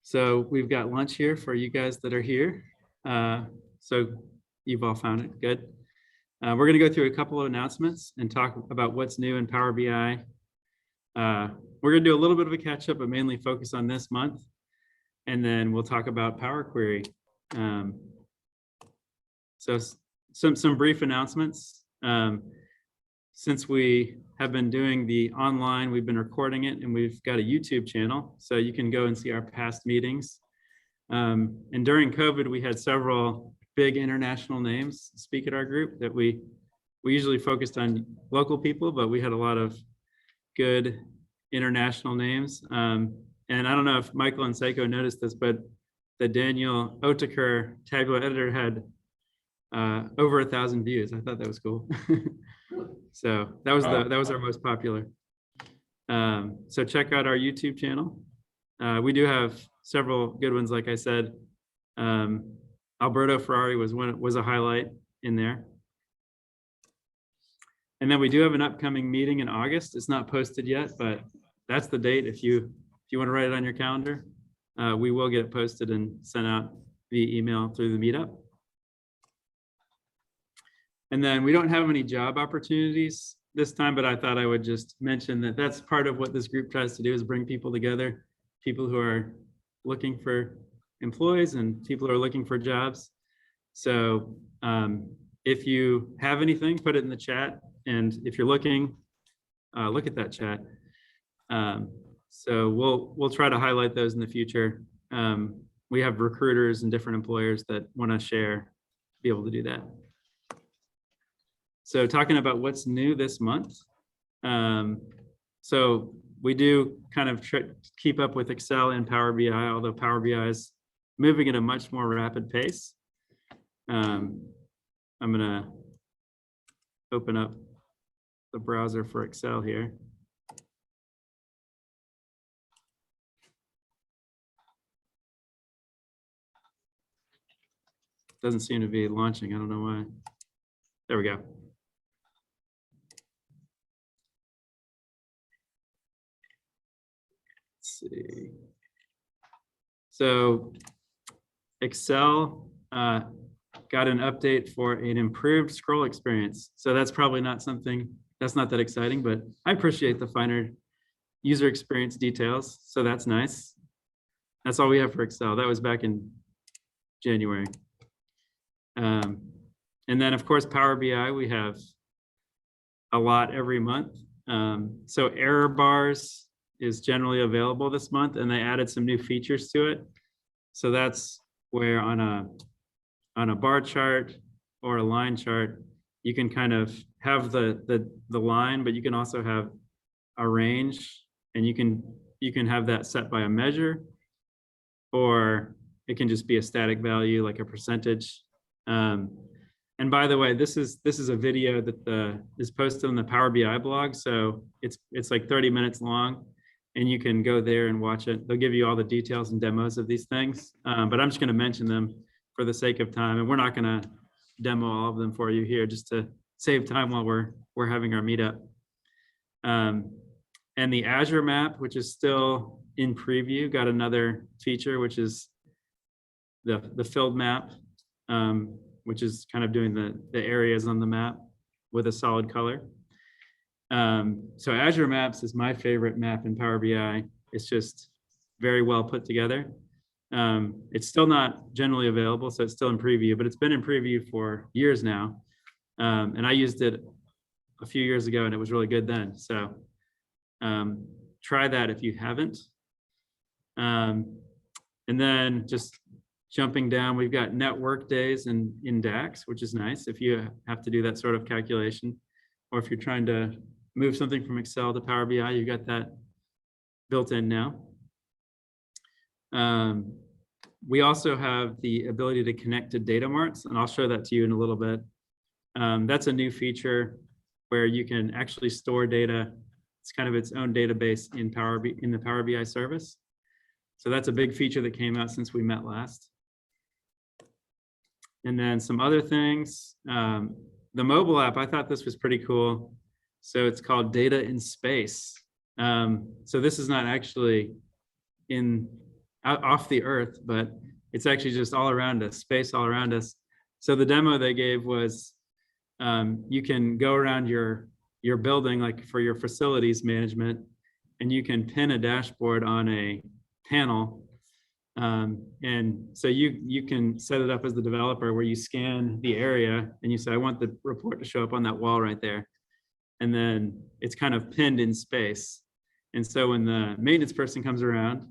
So we've got lunch here for you guys that are here. So you've all found it, good. We're gonna go through a couple of announcements and talk about what's new in Power BI. We're gonna do a little bit of a catch up, but mainly focus on this month. And then we'll talk about Power Query. So some brief announcements. Since we have been doing the online, we've been recording it, and we've got a YouTube channel, so you can go and see our past meetings. And during COVID, we had several big international names speak at our group that we usually focused on local people, but we had a lot of good international names. And I don't know if Michael and Seiko noticed this, but the Daniel Oettinger tabular editor had over 1,000 views. I thought that was cool. So that was our most popular. So check out our YouTube channel. We do have several good ones, like I said. Alberto Ferrari was a highlight in there. And then we do have an upcoming meeting in August. It's not posted yet, but that's the date. If you want to write it on your calendar, we will get it posted and sent out via email through the meetup. And then we don't have any job opportunities this time, but I thought I would just mention that that's part of what this group tries to do, is bring people together, people who are looking for employees and people who are looking for jobs. So if you have anything, put it in the chat. And if you're looking, look at that chat. So we'll try to highlight those in the future. We have recruiters and different employers that want to share, be able to do that. So talking about what's new this month. So we do kind of keep up with Excel and Power BI, although Power BI is moving at a much more rapid pace. I'm gonna open up the browser for Excel here. Doesn't seem to be launching, I don't know why. There we go. See. So Excel got an update for an improved scroll experience. So that's probably not something, that's not that exciting, but I appreciate the finer user experience details. So that's nice. That's all we have for Excel. That was back in January. And then of course, Power BI, we have a lot every month. So error bars is generally available this month, and they added some new features to it. So that's where on a bar chart or a line chart, you can kind of have the line, but you can also have a range, and you can have that set by a measure, or it can just be a static value like a percentage. And by the way, this is a video that is posted on the Power BI blog, so it's like 30 minutes long. And you can go there and watch it. They'll give you all the details and demos of these things. But I'm just going to mention them for the sake of time. And we're not going to demo all of them for you here, just to save time while we're having our meetup. And the Azure Map, which is still in preview, got another feature, which is the filled map, which is kind of doing the areas on the map with a solid color. So Azure Maps is my favorite map in Power BI. It's just very well put together. It's still not generally available, so it's still in preview, but it's been in preview for years now. And I used it a few years ago, and it was really good then. So try that if you haven't. And then just jumping down, we've got network days in DAX, which is nice if you have to do that sort of calculation, or if you're trying to move something from Excel to Power BI, you got that built in now. We also have the ability to connect to data marts, and I'll show that to you in a little bit. That's a new feature where you can actually store data. It's kind of its own database in the Power BI service. So that's a big feature that came out since we met last. And then some other things. The mobile app, I thought this was pretty cool. So it's called Data in Space. So this is not actually in off the earth, but it's actually just all around us, space all around us. So the demo they gave was you can go around your building, like for your facilities management, and you can pin a dashboard on a panel. And so you can set it up as the developer where you scan the area and you say, I want the report to show up on that wall right there. And then it's kind of pinned in space. And so when the maintenance person comes around,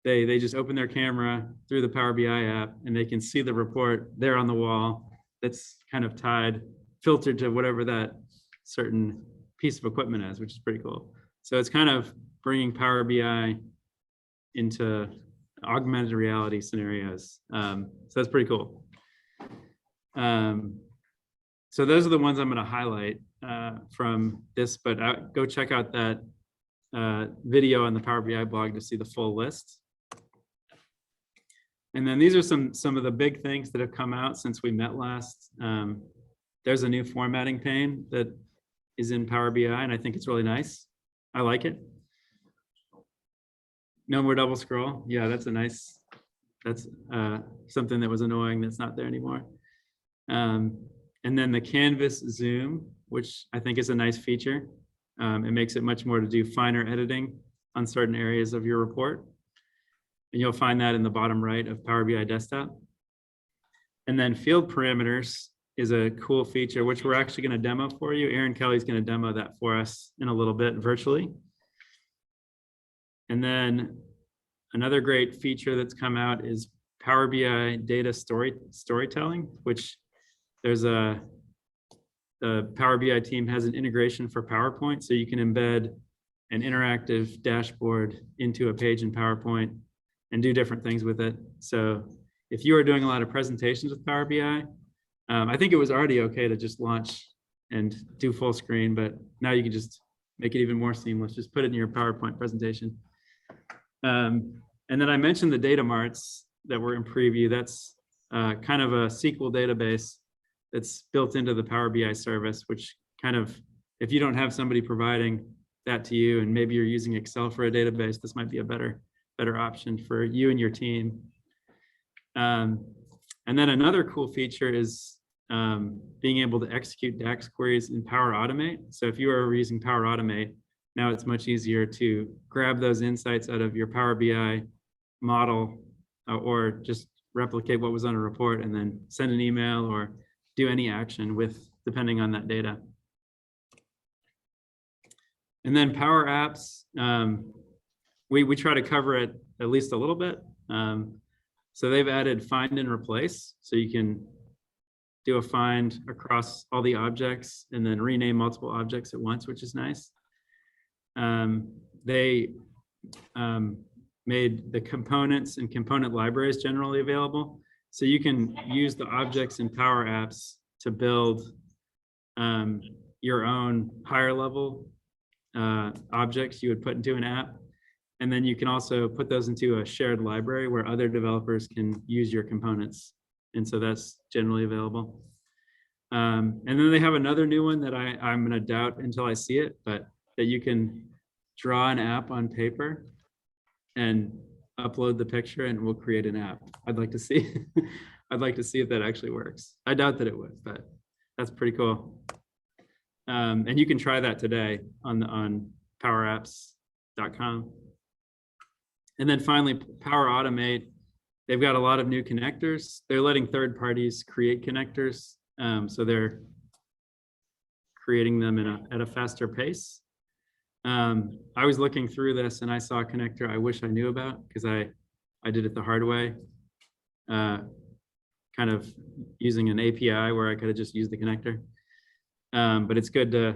they just open their camera through the Power BI app and they can see the report there on the wall that's kind of tied, filtered to whatever that certain piece of equipment is, which is pretty cool. So it's kind of bringing Power BI into augmented reality scenarios. So that's pretty cool. So those are the ones I'm going to highlight from this, but go check out that video on the Power BI blog to see the full list. And then these are some of the big things that have come out since we met last. There's a new formatting pane that is in Power BI, and I think it's really nice. I like it. No more double scroll. Yeah, that's something that was annoying that's not there anymore. And then the canvas zoom, which I think is a nice feature. It makes it much more to do finer editing on certain areas of your report. And you'll find that in the bottom right of Power BI Desktop. And then field parameters is a cool feature, which we're actually going to demo for you. Aaron Kelly's going to demo that for us in a little bit virtually. And then another great feature that's come out is Power BI data storytelling, which the Power BI team has an integration for PowerPoint, so you can embed an interactive dashboard into a page in PowerPoint and do different things with it. So if you are doing a lot of presentations with Power BI, I think it was already okay to just launch and do full screen, but now you can just make it even more seamless. Just put it in your PowerPoint presentation. And then I mentioned the data marts that were in preview. That's kind of a SQL database that's built into the Power BI service, which kind of, if you don't have somebody providing that to you and maybe you're using Excel for a database, this might be a better option for you and your team. And then another cool feature is being able to execute DAX queries in Power Automate. So if you are using Power Automate, now it's much easier to grab those insights out of your Power BI model or just replicate what was on a report and then send an email or do any action depending on that data. And then Powerapps, we try to cover it at least a little bit. So they've added find and replace. So you can do a find across all the objects and then rename multiple objects at once, which is nice. They made the components and component libraries generally available. So you can use the objects in Powerapps to build your own higher level objects you would put into an app. And then you can also put those into a shared library where other developers can use your components. And so that's generally available. And then they have another new one that I'm going to doubt until I see it, but that you can draw an app on paper and upload the picture and we'll create an app. I'd like to see I'd like to see if that actually works. I doubt that it would, but that's pretty cool. And you can try that today on powerapps.com. And then finally, Power Automate. They've got a lot of new connectors. They're letting third parties create connectors. So they're creating them at a faster pace. I was looking through this and I saw a connector I wish I knew about because I did it the hard way, kind of using an API where I could have just used the connector. But it's good to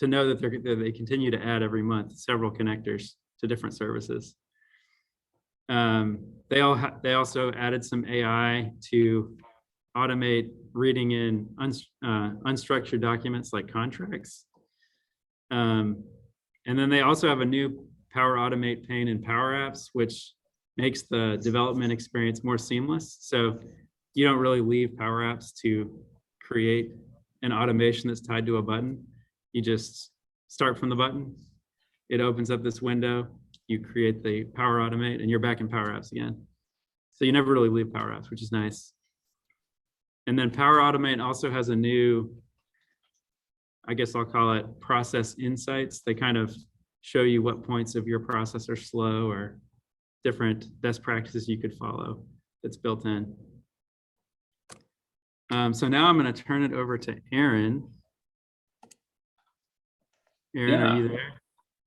know that they continue to add every month several connectors to different services. They also added some AI to automate reading in unstructured documents like contracts. And then they also have a new Power Automate pane in Powerapps, which makes the development experience more seamless. So you don't really leave Powerapps to create an automation that's tied to a button. You just start from the button. It opens up this window. you create the Power Automate, and you're back in Powerapps again. So you never really leave Powerapps, which is nice. And then Power Automate also has a new, I guess I'll call it process insights. They kind of show you what points of your process are slow or different best practices you could follow that's built in. So now I'm going to turn it over to Aaron. Aaron, Yeah. are you there?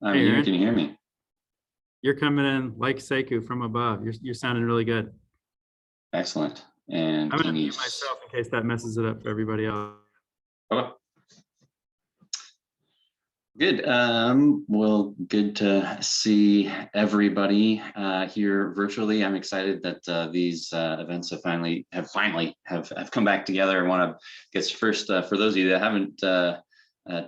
I'm here. Can you hear me? You're coming in like Sekou from above. You're sounding really good. Excellent. And I'm going to mute myself in case that messes it up for everybody else. Okay. Good. Well, good to see everybody here virtually. I'm excited that these events have finally come back together. I want to guess first for those of you that haven't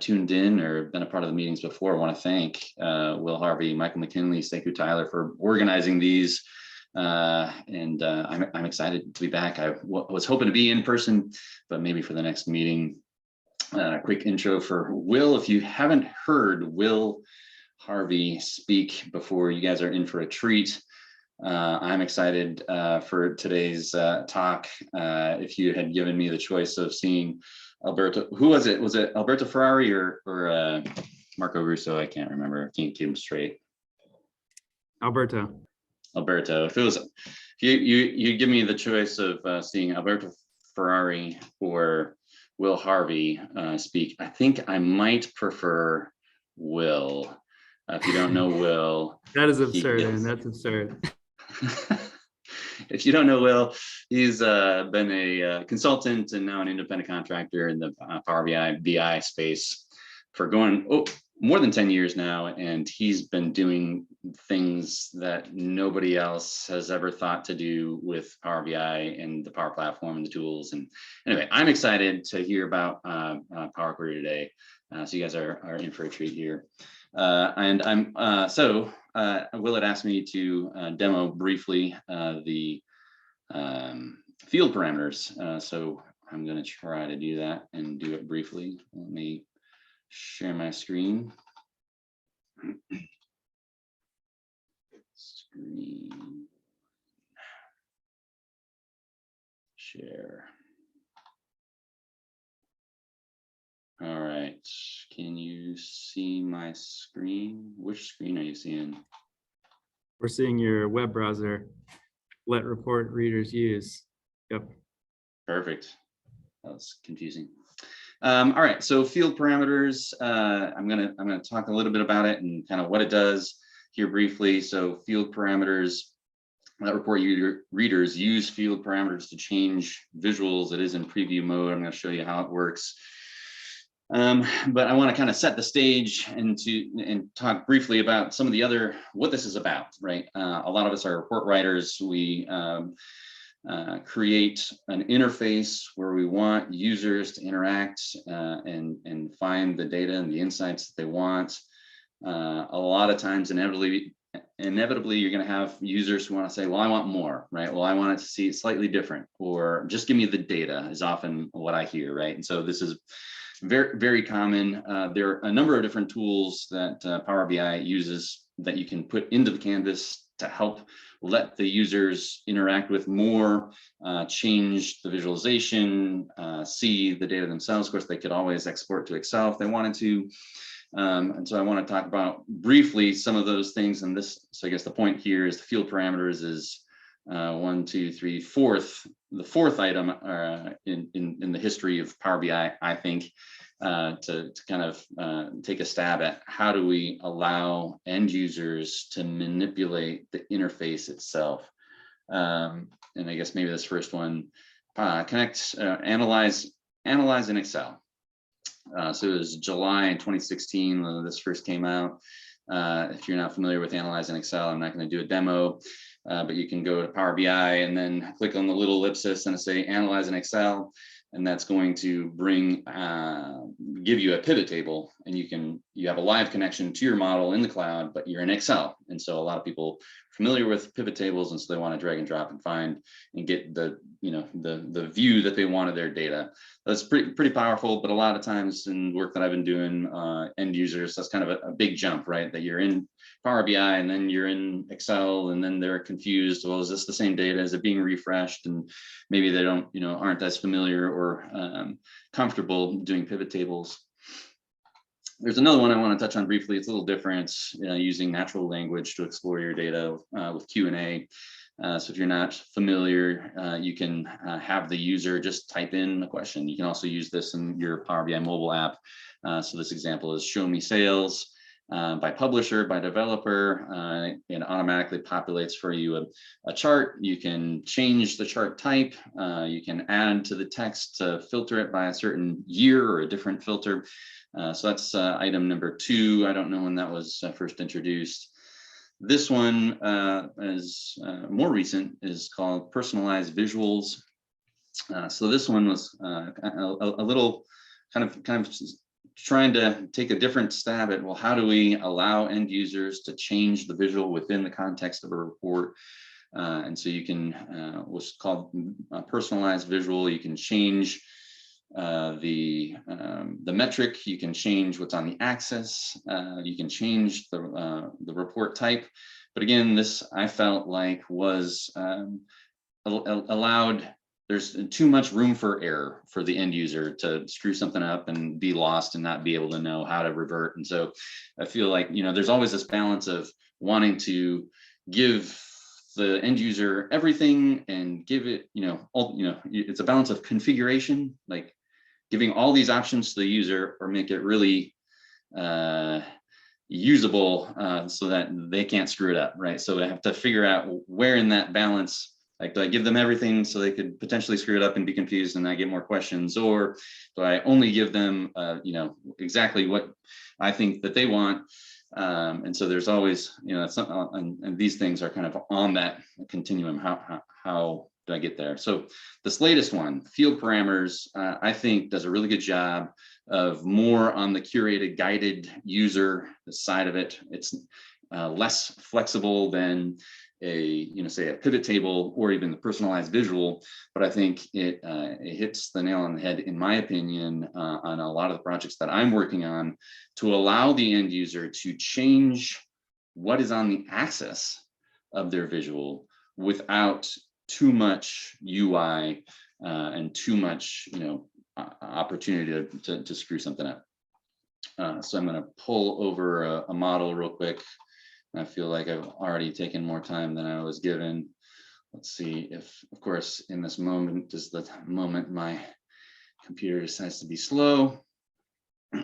tuned in or been a part of the meetings before, I want to thank Will Harvey, Michael McKinley, Sekou Tyler for organizing these. I'm excited to be back. I was hoping to be in person, but maybe for the next meeting. Quick intro for Will. If you haven't heard Will Harvey speak before, you guys are in for a treat. I'm excited for today's talk. If you had given me the choice of seeing Alberto, who was it? Was it Alberto Ferrari or Marco Russo? I can't remember. I can't keep him straight. Alberto. If it was, if you give me the choice of seeing Alberto Ferrari or Will Harvey speak, I think I might prefer Will. If you don't know Will, that is absurd, and that's absurd. If you don't know Will, he's been a consultant and now an independent contractor in the Power BI space for going more than 10 years now, and he's been doing things that nobody else has ever thought to do with Power BI and the Power Platform and the tools. And anyway, I'm excited to hear about Power Query today. So you guys are in for a treat here. And I'm Will had asked me to demo briefly the field parameters. So I'm going to try to do that and do it briefly. Let me share my screen. Share. All right. Can you see my screen? Which screen are you seeing? We're seeing your web browser. Let report readers use. Yep. Perfect. That was confusing. All right, so field parameters. I'm gonna talk a little bit about it and kind of what it does here briefly. So field parameters. Let report readers use field parameters to change visuals. It is in preview mode. I'm going to show you how it works. But I want to kind of set the stage and talk briefly about some of the other what this is about. Right, a lot of us are report writers. We create an interface where we want users to interact and find the data and the insights that they want. A lot of times, inevitably, you're going to have users who want to say, well, I want more, right? Well, I want it to see it slightly different, or just give me the data is often what I hear, right? And so this is very, very common. There are a number of different tools that Power BI uses that you can put into the canvas to help let the users interact with more, change the visualization, see the data themselves. Of course, they could always export to Excel if they wanted to. And so I want to talk about briefly some of those things. And this, so I guess the point here is the field parameters is the fourth item in the history of Power BI, I think, to kind of take a stab at how do we allow end users to manipulate the interface itself. And I guess maybe this first one, analyze in Excel. So it was July 2016 when this first came out. If you're not familiar with Analyze in Excel, I'm not going to do a demo, but you can go to Power BI and then click on the little ellipsis and say Analyze in Excel, and that's going to give you a pivot table, and you have a live connection to your model in the cloud, but you're in Excel. And so a lot of people familiar with pivot tables, and so they want to drag and drop and find and get the, you know, the view that they want of their data. That's pretty powerful, but a lot of times in work that I've been doing, end users, that's kind of a big jump, right? That you're in Power BI and then you're in Excel, and then they're confused. Well, is this the same data? Is it being refreshed? And maybe they don't, you know, aren't as familiar or comfortable doing pivot tables. There's another one I want to touch on briefly. It's a little different, using natural language to explore your data with Q&A. So if you're not familiar, you can have the user just type in a question. You can also use this in your Power BI mobile app. So this example is show me sales by publisher, by developer, and automatically populates for you a chart. You can change the chart type. You can add to the text to filter it by a certain year or a different filter. So that's item number 2. I don't know when that was first introduced. This one is more recent, is called personalized visuals. So this one was a little kind of trying to take a different stab at, well, how do we allow end users to change the visual within the context of a report? And so you can, what's called a personalized visual, you can change the metric, you can change what's on the axis, you can change the report type. But again, this I felt like was allowed, there's too much room for error for the end user to screw something up and be lost and not be able to know how to revert. And so I feel like, you know, there's always this balance of wanting to give the end user everything and give it, you know, it's a balance of configuration, like giving all these options to the user, or make it really usable so that they can't screw it up, right? So I have to figure out where in that balance, like, do I give them everything so they could potentially screw it up and be confused and I get more questions, or do I only give them, you know, exactly what I think that they want? And so there's always, you know, and these things are kind of on that continuum. How do I get there? So this latest one, field parameters, I think does a really good job of more on the curated, guided user side of it. It's less flexible than a, you know, say a pivot table or even the personalized visual, but I think it hits the nail on the head, in my opinion, on a lot of the projects that I'm working on, to allow the end user to change what is on the axis of their visual without too much UI and too much, you know, opportunity to screw something up. So I'm going to pull over a model real quick. I feel like I've already taken more time than I was given. Let's see if, of course, in this moment is the moment my computer decides to be slow. All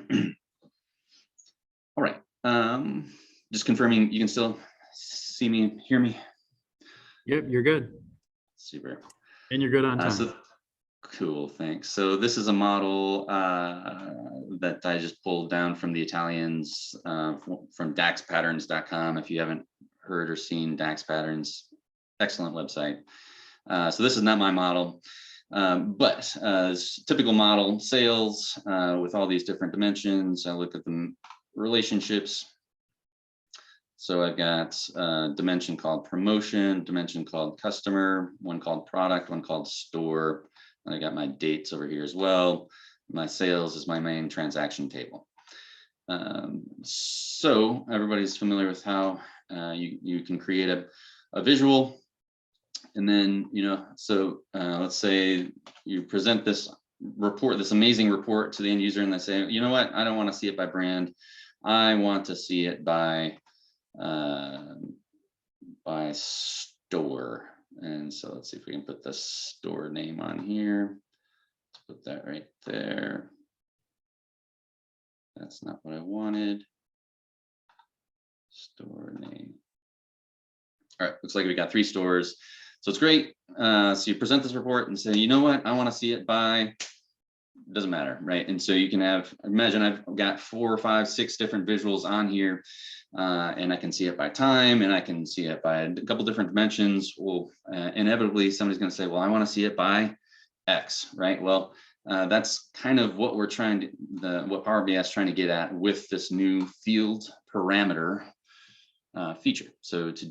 right. Just confirming you can still see me, hear me. Yep, you're good. Super. And you're good on time. Cool, thanks. So this is a model that I just pulled down from the Italians from daxpatterns.com. If you haven't heard or seen DAX Patterns, excellent website. So this is not my model, but typical model, sales with all these different dimensions. I look at the relationships. So I've got a dimension called promotion, dimension called customer, one called product, one called store. And I got my dates over here as well. My sales is my main transaction table. So everybody's familiar with how you can create a visual. And then, you know, so let's say you present this report, this amazing report to the end user, and they say, you know what, I don't want to see it by brand. I want to see it by store. And so let's see if we can put the store name on here. Let's put that right there. That's not what I wanted. Store name. All right, looks like we got 3 stores. So it's great. So you present this report and say, you know what, I want to see it by, doesn't matter, right? And so you can have, imagine I've got 4, 5, 6 different visuals on here, and I can see it by time, and I can see it by a couple different dimensions. Well, inevitably somebody's going to say, well, I want to see it by X, right? Well, that's kind of what we're trying to, what Power BI is trying to get at with this new field parameter feature. So to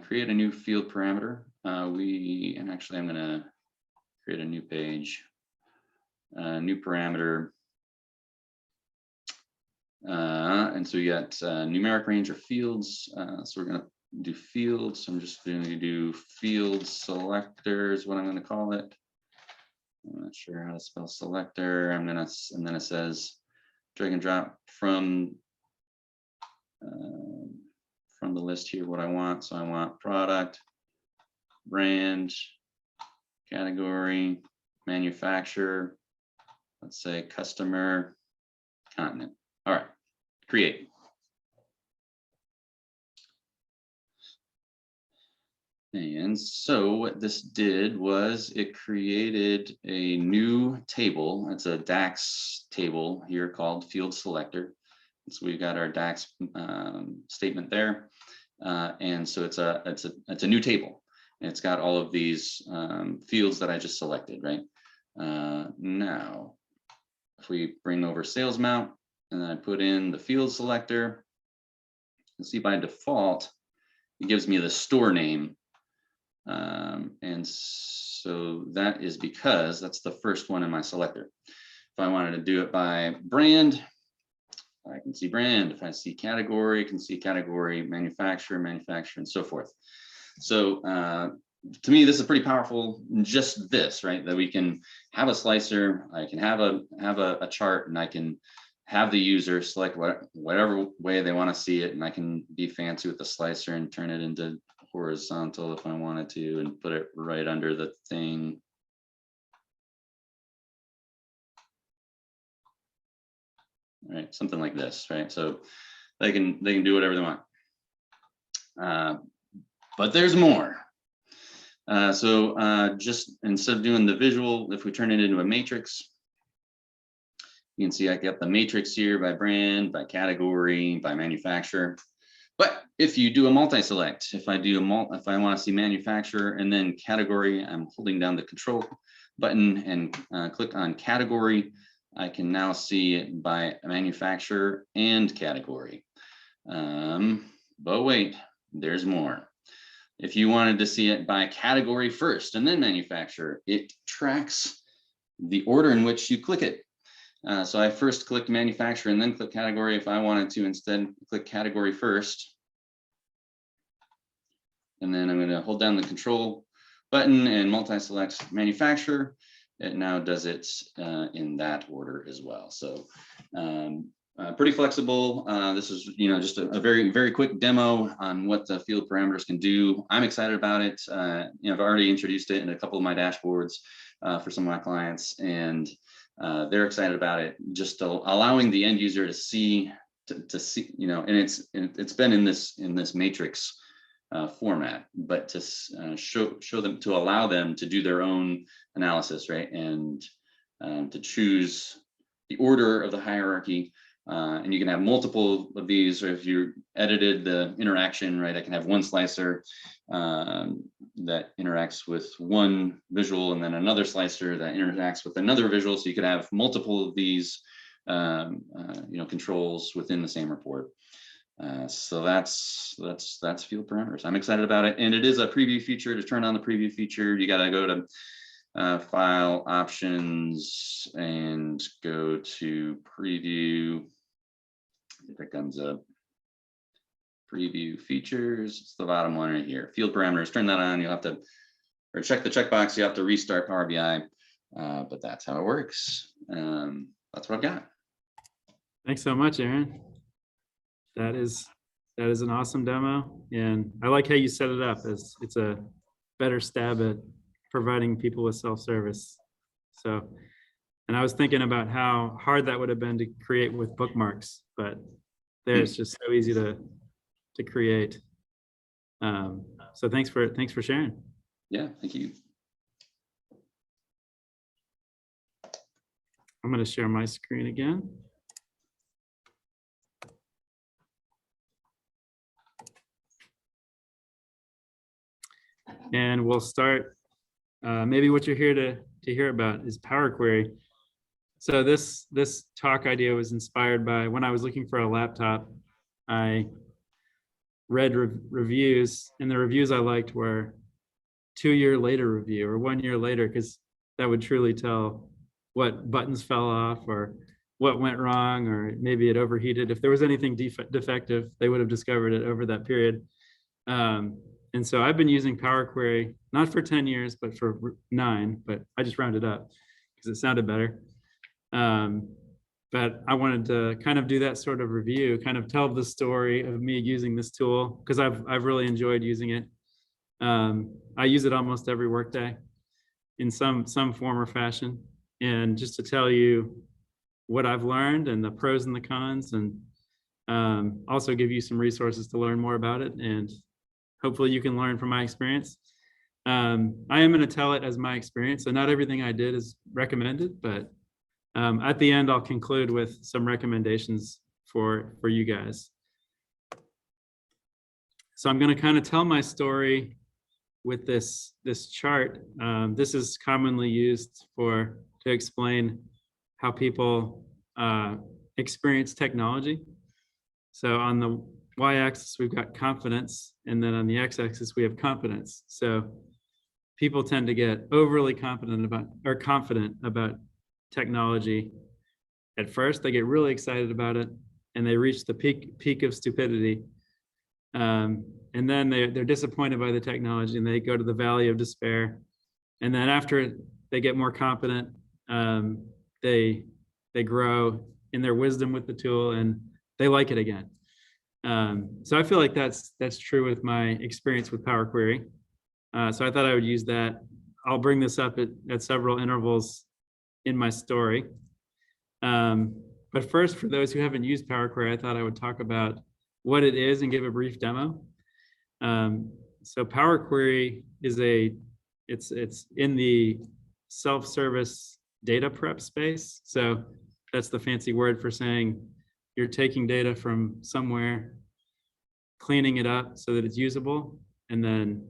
create a new field parameter. And actually I'm gonna create a new page, new parameter. And so we got numeric range of fields. So we're gonna do fields. I'm just gonna do field selector is what I'm gonna call it. I'm not sure how to spell selector. And then it says drag and drop from the list here what I want. So I want product, brand, category, manufacturer, let's say customer, continent. All right, create. And so what this did was it created a new table. It's a DAX table here called field selector. So we've got our DAX statement there. And so it's a new table. And it's got all of these fields that I just selected, right? Now, if we bring over sales mount and I put in the field selector, you'll see by default, it gives me the store name. And so that is because that's the first one in my selector. If I wanted to do it by brand, I can see brand. If I see category, I can see category, manufacturer, and so forth. So to me, this is pretty powerful. Just this, right? That we can have a slicer, I can have a chart, and I can have the user select whatever way they want to see it, and I can be fancy with the slicer and turn it into horizontal if I wanted to, and put it right under the thing. Right, something like this, right? So they can do whatever they want. But there's more. Just instead of doing the visual, if we turn it into a matrix, you can see I get the matrix here by brand, by category, by manufacturer. But if you do a multi-select, if I want to see manufacturer and then category, I'm holding down the control button and click on category. I can now see it by manufacturer and category. But wait, there's more. If you wanted to see it by category first and then manufacturer, it tracks the order in which you click it. So I first clicked manufacturer and then click category. If I wanted to instead click category first, and then I'm going to hold down the control button and multi-select manufacturer, it now does it in that order as well. So pretty flexible. This is just a very, very quick demo on what the field parameters can do. I'm excited about it. I've already introduced it in a couple of my dashboards for some of my clients, and they're excited about it. Just allowing the end user to see, and it's been in this matrix format, but to show them, to allow them to do their own analysis, right? And to choose the order of the hierarchy. And you can have multiple of these, or if you edited the interaction, right, I can have one slicer that interacts with one visual and then another slicer that interacts with another visual. So you could have multiple of these controls within the same report. So that's field parameters. I'm excited about it. And it is a preview feature. To turn on the preview feature, you got to go to file options and go to preview. If it comes up, preview features, it's the bottom one right here. Field parameters, turn that on. You'll have to, or check the checkbox. You have to restart Power BI, but that's how it works. That's what I've got. Thanks so much, Aaron. That is an awesome demo, and I like how you set it up as it's a better stab at providing people with self-service. So, and I was thinking about how hard that would have been to create with bookmarks, but there it's just so easy to create. So thanks for sharing. Yeah, thank you. I'm going to share my screen again. And we'll start, maybe what you're here to hear about is Power Query. So this talk idea was inspired by when I was looking for a laptop. I read reviews, and the reviews I liked were 2-year later review or 1 year later, because that would truly tell what buttons fell off or what went wrong, or maybe it overheated. If there was anything defective, they would have discovered it over that period. And so I've been using Power Query, not for 10 years, but for 9, but I just rounded up because it sounded better. But I wanted to kind of do that sort of review, kind of tell the story of me using this tool, because I've really enjoyed using it. I use it almost every workday in some form or fashion. And just to tell you what I've learned and the pros and the cons, and also give you some resources to learn more about it. And hopefully you can learn from my experience. I am going to tell it as my experience. So not everything I did is recommended, but at the end, I'll conclude with some recommendations for you guys. So I'm going to kind of tell my story with this chart. This is commonly used to explain how people experience technology. So on the y-axis, we've got confidence, and then on the x-axis, we have competence. So people tend to get overly confident about technology. At first, they get really excited about it, and they reach the peak of stupidity. And then they're disappointed by the technology, and they go to the valley of despair. And then after they get more competent, they grow in their wisdom with the tool, and they like it again. So I feel like that's true with my experience with Power Query. So I thought I would use that. I'll bring this up at several intervals in my story. But first, for those who haven't used Power Query, I thought I would talk about what it is and give a brief demo. So Power Query is it's in the self-service data prep space. So that's the fancy word for saying you're taking data from somewhere, cleaning it up so that it's usable, and then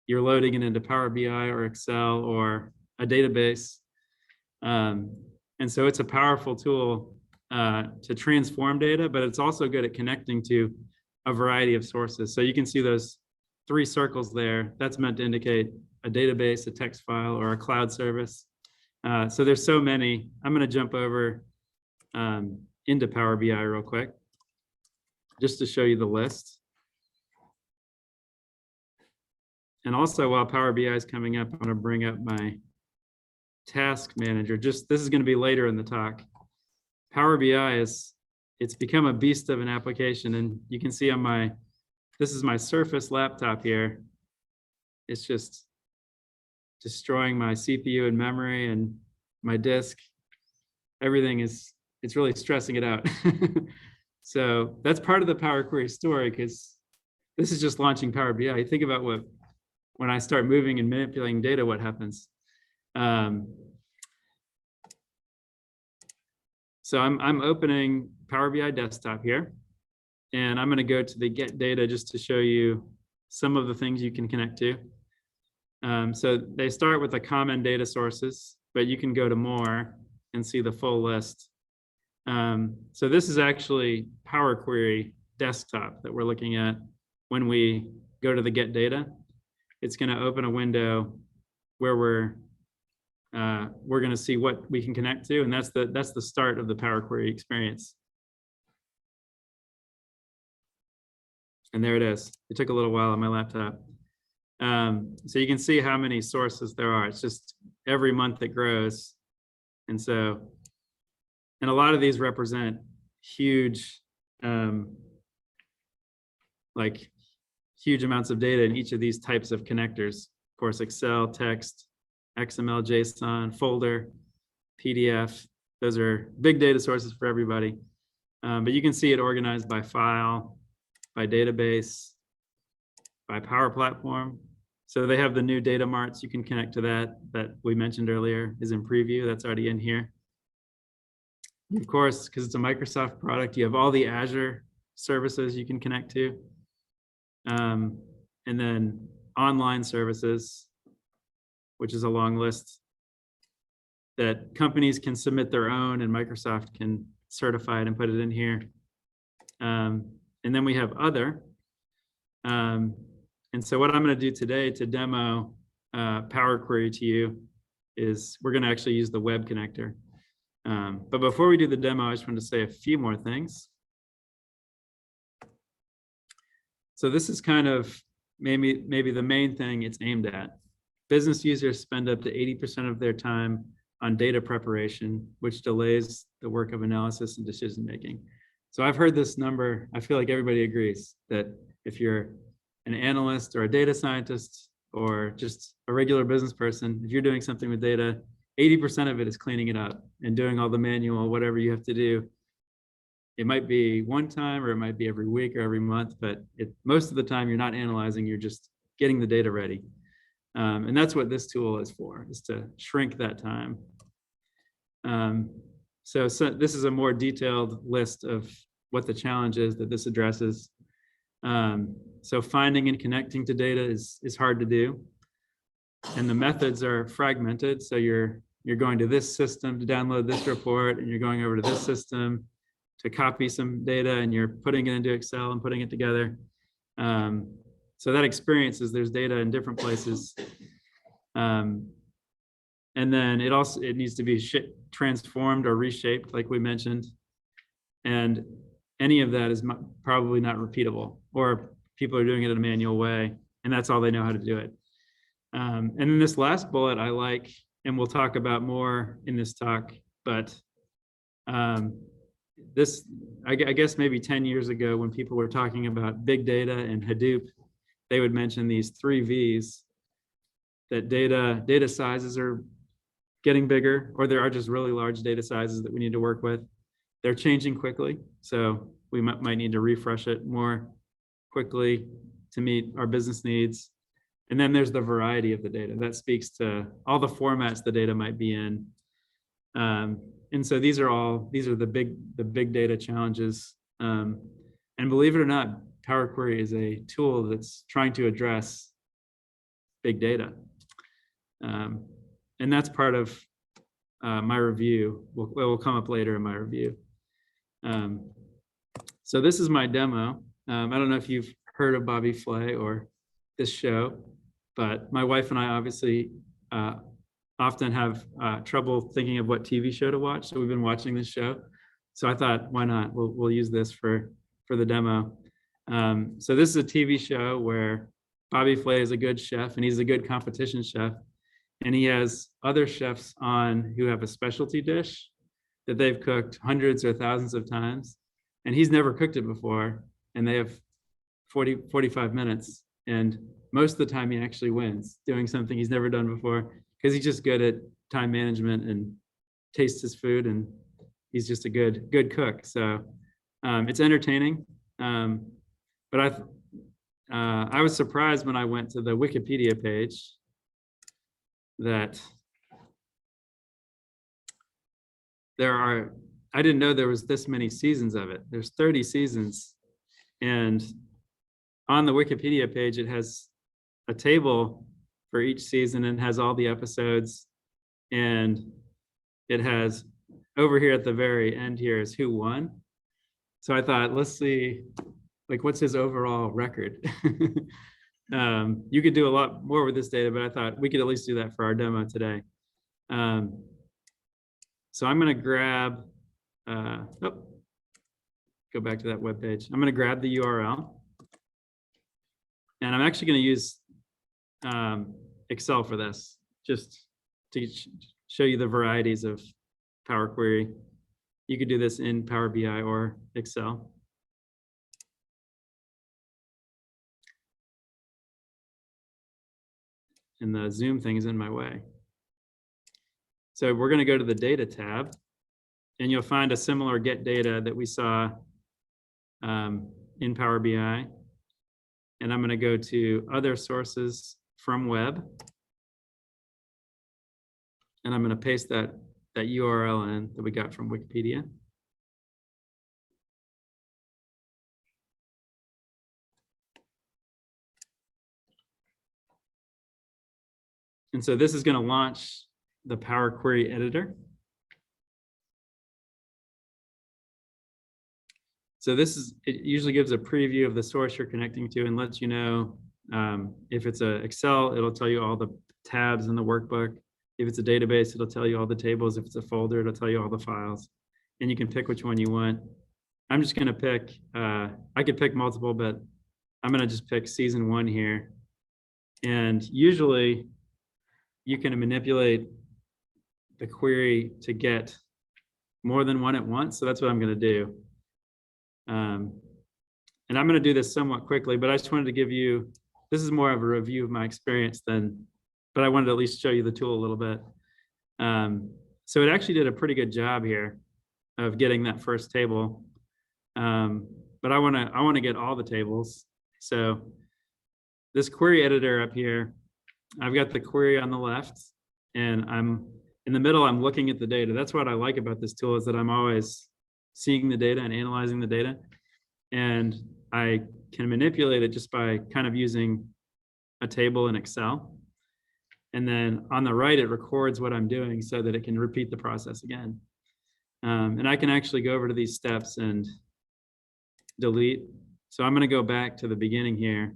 you're loading it into Power BI or Excel or a database. And so it's a powerful tool to transform data, but it's also good at connecting to a variety of sources. So you can see those 3 circles there. That's meant to indicate a database, a text file, or a cloud service. So there's so many. I'm going to jump over into Power BI real quick, just to show you the list. And also, while Power BI is coming up, I'm going to bring up my task manager. This is going to be later in the talk. Power BI it's become a beast of an application, and you can see on this is my Surface laptop here. It's just destroying my CPU and memory and my disk. Everything it's really stressing it out. So that's part of the Power Query story, because this is just launching Power BI. Think about when I start moving and manipulating data, what happens. So I'm opening Power BI desktop here, and I'm going to go to the get data just to show you some of the things you can connect to. So they start with the common data sources, but you can go to more and see the full list. So this is actually Power Query desktop that we're looking at when we go to the get data. It's going to open a window where we're going to see what we can connect to, and that's the start of the Power Query experience. And there it is. It took a little while on my laptop. So you can see how many sources there are. It's just every month it grows. And a lot of these represent huge, huge amounts of data in each of these types of connectors. Of course, Excel, text, XML, JSON, folder, PDF. Those are big data sources for everybody. But you can see it organized by file, by database, by Power Platform. So they have the new data marts. You can connect to that we mentioned earlier is in preview. That's already in here. Of course, because it's a Microsoft product, you have all the Azure services you can connect to. And then online services, which is a long list that companies can submit their own, and Microsoft can certify it and put it in here. And then we have other. And so what I'm going to do today to demo Power Query to you is we're going to actually use the web connector. But before we do the demo, I just want to say a few more things. So this is kind of maybe the main thing it's aimed at. Business users spend up to 80% of their time on data preparation, which delays the work of analysis and decision making. So I've heard this number. I feel like everybody agrees that if you're an analyst or a data scientist or just a regular business person, if you're doing something with data, 80% of it is cleaning it up and doing all the manual, whatever you have to do. It might be one time or it might be every week or every month, but most of the time you're not analyzing, you're just getting the data ready. And that's what this tool is for, is to shrink that time. So this is a more detailed list of what the challenge is that this addresses. So finding and connecting to data is hard to do. And the methods are fragmented. So you're going to this system to download this report, and you're going over to this system to copy some data, and you're putting it into Excel and putting it together. So that experience is there's data in different places. And then it needs to be transformed or reshaped, like we mentioned. And any of that is probably not repeatable, or people are doing it in a manual way, and that's all they know how to do it. And then this last bullet I like, and we'll talk about more in this talk, but this, I guess maybe 10 years ago when people were talking about big data and Hadoop, they would mention these 3 V's, that data sizes are getting bigger, or there are just really large data sizes that we need to work with. They're changing quickly, so we might need to refresh it more quickly to meet our business needs. And then there's the variety of the data that speaks to all the formats the data might be in. And so these are the big data challenges. And believe it or not, Power Query is a tool that's trying to address big data. And that's part of my review. Will come up later in my review. So this is my demo. I don't know if you've heard of Bobby Flay or this show, but my wife and I obviously often have trouble thinking of what TV show to watch. So we've been watching this show. So I thought, why not? We'll use this for the demo. So this is a TV show where Bobby Flay is a good chef, and he's a good competition chef. And he has other chefs on who have a specialty dish that they've cooked hundreds or thousands of times. And he's never cooked it before. And they have 45 minutes. And most of the time he actually wins doing something he's never done before, because he's just good at time management and tastes his food. And he's just a good cook. So it's entertaining. But I was surprised when I went to the Wikipedia page that I didn't know there was this many seasons of it. There's 30 seasons. And on the Wikipedia page, it has a table for each season and has all the episodes. And it has over here at the very end here is who won. So I thought, let's see, like, what's his overall record? You could do a lot more with this data, but I thought we could at least do that for our demo today. So I'm going to grab, go back to that web page. I'm going to grab the URL. And I'm actually going to use Excel for this, just to show you the varieties of Power Query. You could do this in Power BI or Excel. And the Zoom thing is in my way. So we're going to go to the data tab, and you'll find a similar get data that we saw in Power BI. And I'm going to go to other sources from web. And I'm going to paste that URL in that we got from Wikipedia. And so this is going to launch the Power Query editor. So it usually gives a preview of the source you're connecting to and lets you know if it's a Excel, it'll tell you all the tabs in the workbook. If it's a database, it'll tell you all the tables. If it's a folder, it'll tell you all the files. And you can pick which one you want. I'm just going to pick, I could pick multiple, but I'm going to just pick season 1 here. And usually you can manipulate the query to get more than one at once. So that's what I'm going to do. And I'm going to do this somewhat quickly, but I just wanted to give you, this is more of a review of my experience but I wanted to at least show you the tool a little bit. So it actually did a pretty good job here of getting that first table. But I want to get all the tables. So this query editor up here, I've got the query on the left, and I'm in the middle, I'm looking at the data. That's what I like about this tool, is that I'm always seeing the data and analyzing the data. And I can manipulate it just by kind of using a table in Excel. And then on the right, it records what I'm doing so that it can repeat the process again. And I can actually go over to these steps and delete. So I'm going to go back to the beginning here.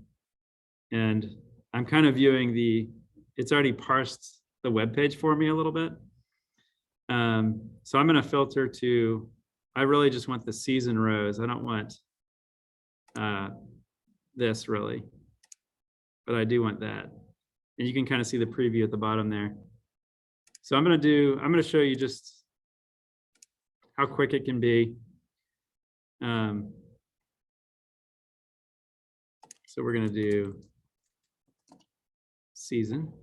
And I'm kind of viewing it's already parsed the web page for me a little bit. So I'm going to filter to, I really just want the season rows. I don't want this really, but I do want that. And you can kind of see the preview at the bottom there. So I'm going to show you just how quick it can be. So we're going to do season.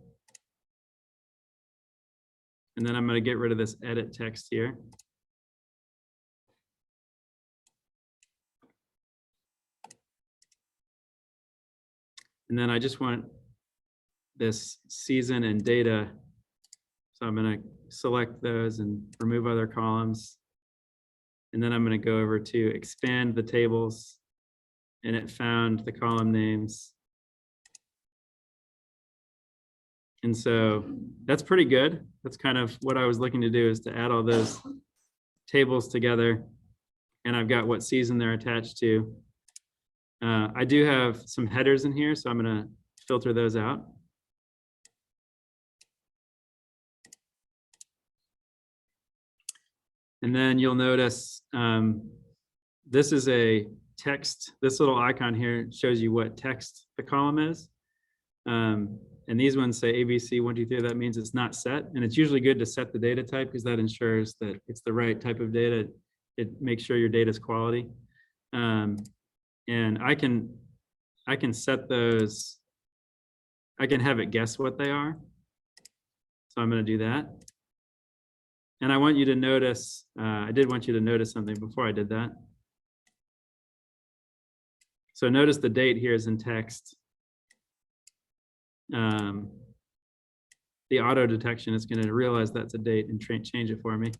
And then I'm going to get rid of this edit text here. And then I just want this season and data. So I'm going to select those and remove other columns. And then I'm going to go over to expand the tables. And it found the column names. And so that's pretty good. That's kind of what I was looking to do, is to add all those tables together. And I've got what season they're attached to. I do have some headers in here, so I'm going to filter those out. And then you'll notice this is a text. This little icon here shows you what text the column is. And these ones say ABC 1, 2, 3. That means it's not set. And it's usually good to set the data type, because that ensures that it's the right type of data. It makes sure your data is quality. And I can set those. I can have it guess what they are. So I'm going to do that. And I want you to notice, I did want you to notice something before I did that. So notice the date here is in text. The auto detection is going to realize that's a date and change it for me.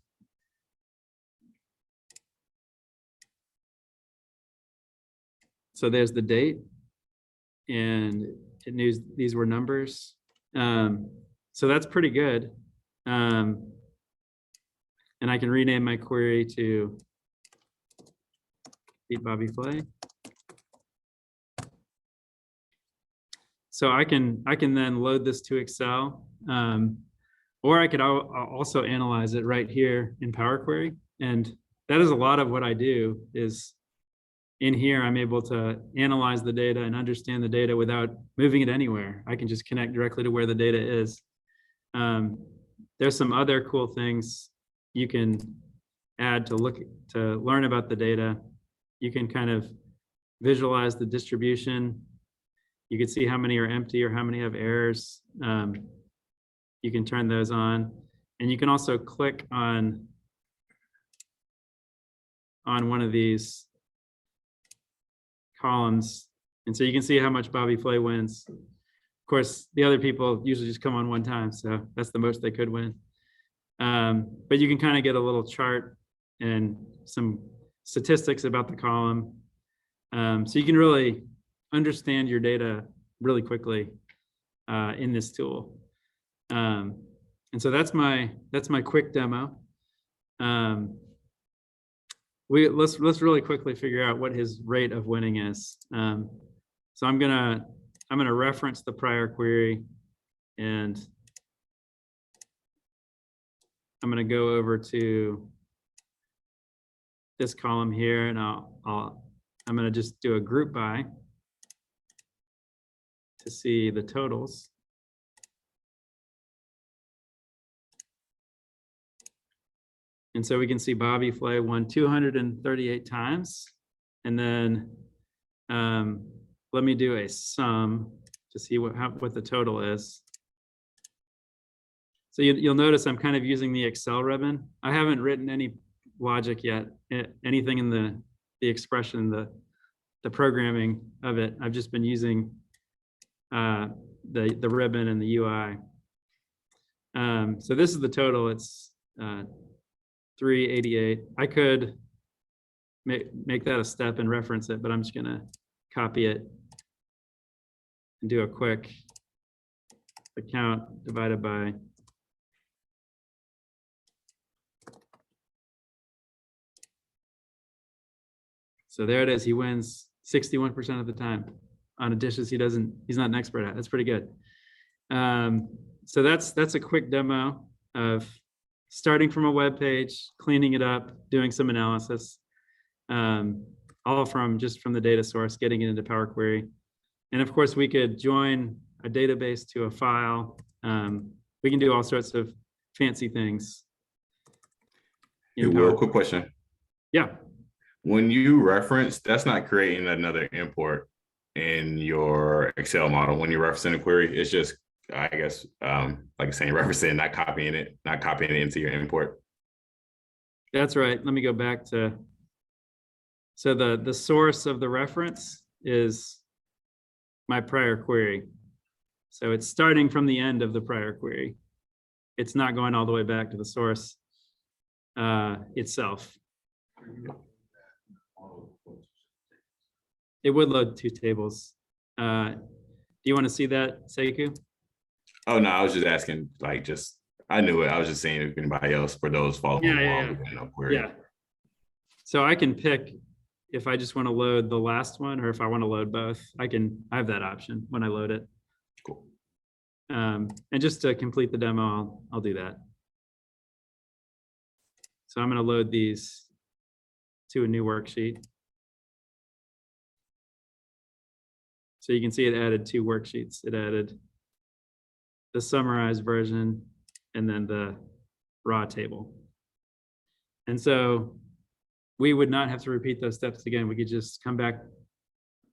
So there's the date, and it knew these were numbers. So that's pretty good. And I can rename my query to Beat Bobby Flay. So I can then load this to Excel, or I could also analyze it right here in Power Query. And that is a lot of what I do. Is in here, I'm able to analyze the data and understand the data without moving it anywhere. I can just connect directly to where the data is. There's some other cool things you can add to learn about the data. You can kind of visualize the distribution. You can see how many are empty or how many have errors. You can turn those on. And you can also click on one of these columns. And so you can see how much Bobby Flay wins. Of course, the other people usually just come on one time, so that's the most they could win. But you can kind of get a little chart and some statistics about the column. So you can really understand your data really quickly in this tool. And so that's my quick demo. let's really quickly figure out what his rate of winning is. So I'm gonna reference the prior query, and I'm gonna go over to this column here, and I'm gonna just do a group by to see the totals. And so we can see Bobby Flay won 238 times. And then let me do a sum to see what the total is. So you'll notice I'm kind of using the Excel ribbon. I haven't written any logic yet, anything in the expression, the programming of it. I've just been using the ribbon and the UI. So this is the total. It's 388. I could make that a step and reference it, but I'm just gonna copy it and do a quick account divided by so there it is. He wins 61% of the time on dishes he's not an expert at. That's pretty good. So that's a quick demo of starting from a web page, cleaning it up, doing some analysis, all from the data source, getting it into Power Query. And of course, we could join a database to a file. We can do all sorts of fancy things. Hey, Will, quick question. Yeah. When you reference, that's not creating another import in your Excel model. When you're referencing a query, it's just, I guess, like saying referencing, not copying it into your import. That's right. Let me go back to, so the source of the reference is my prior query. So it's starting from the end of the prior query. It's not going all the way back to the source itself. It would load two tables. Do you want to see that, Seiko? Oh no, I was just asking, I knew it. I was just saying if anybody else for those following along with no query. Yeah. So I can pick if I just want to load the last one or if I want to load both. I have that option when I load it. Cool. And just to complete the demo, I'll do that. So I'm going to load these to a new worksheet. So you can see it added two worksheets. It added the summarized version and then the raw table. And so we would not have to repeat those steps again. We could just come back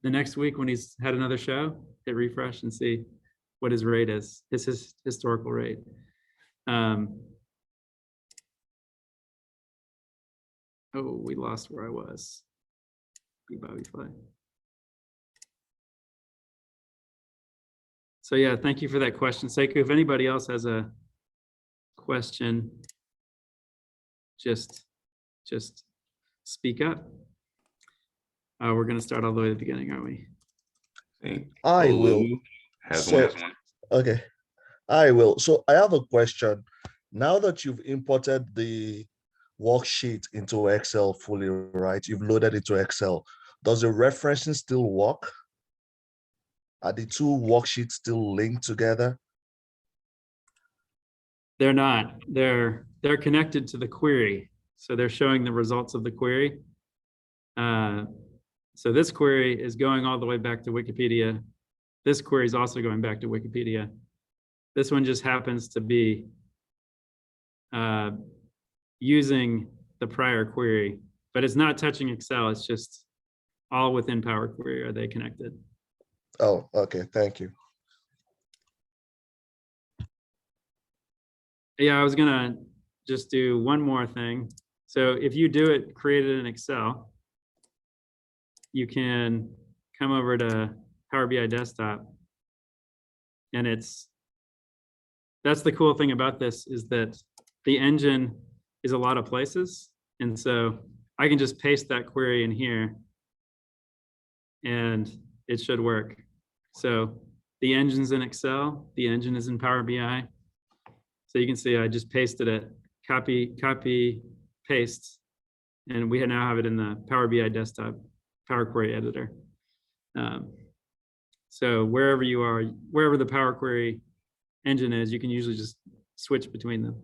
the next week when he's had another show, hit refresh and see what his rate is, his historical rate. Oh, we lost where I was. Bobby Flay. So yeah, thank you for that question, Seiko. If anybody else has a question, just speak up. We're going to start all the way at the beginning, aren't we? I will. Okay, I will. So I have a question. Now that you've imported the worksheet into Excel fully, right? You've loaded it to Excel. Does the referencing still work? Are the two worksheets still linked together? They're not. They're connected to the query. So they're showing the results of the query. So this query is going all the way back to Wikipedia. This query is also going back to Wikipedia. This one just happens to be using the prior query, but it's not touching Excel. It's just all within Power Query. Are they connected? Oh, okay. Thank you. Yeah, I was gonna just do one more thing. So if you do it, create it in Excel, you can come over to Power BI Desktop. And that's the cool thing about this is that the engine is a lot of places. And so I can just paste that query in here and it should work. So the engine's in Excel, the engine is in Power BI. So you can see I just pasted it, copy, paste, And we now have it in the Power BI desktop Power Query editor. So wherever you are, wherever the Power Query engine is, you can usually just switch between them.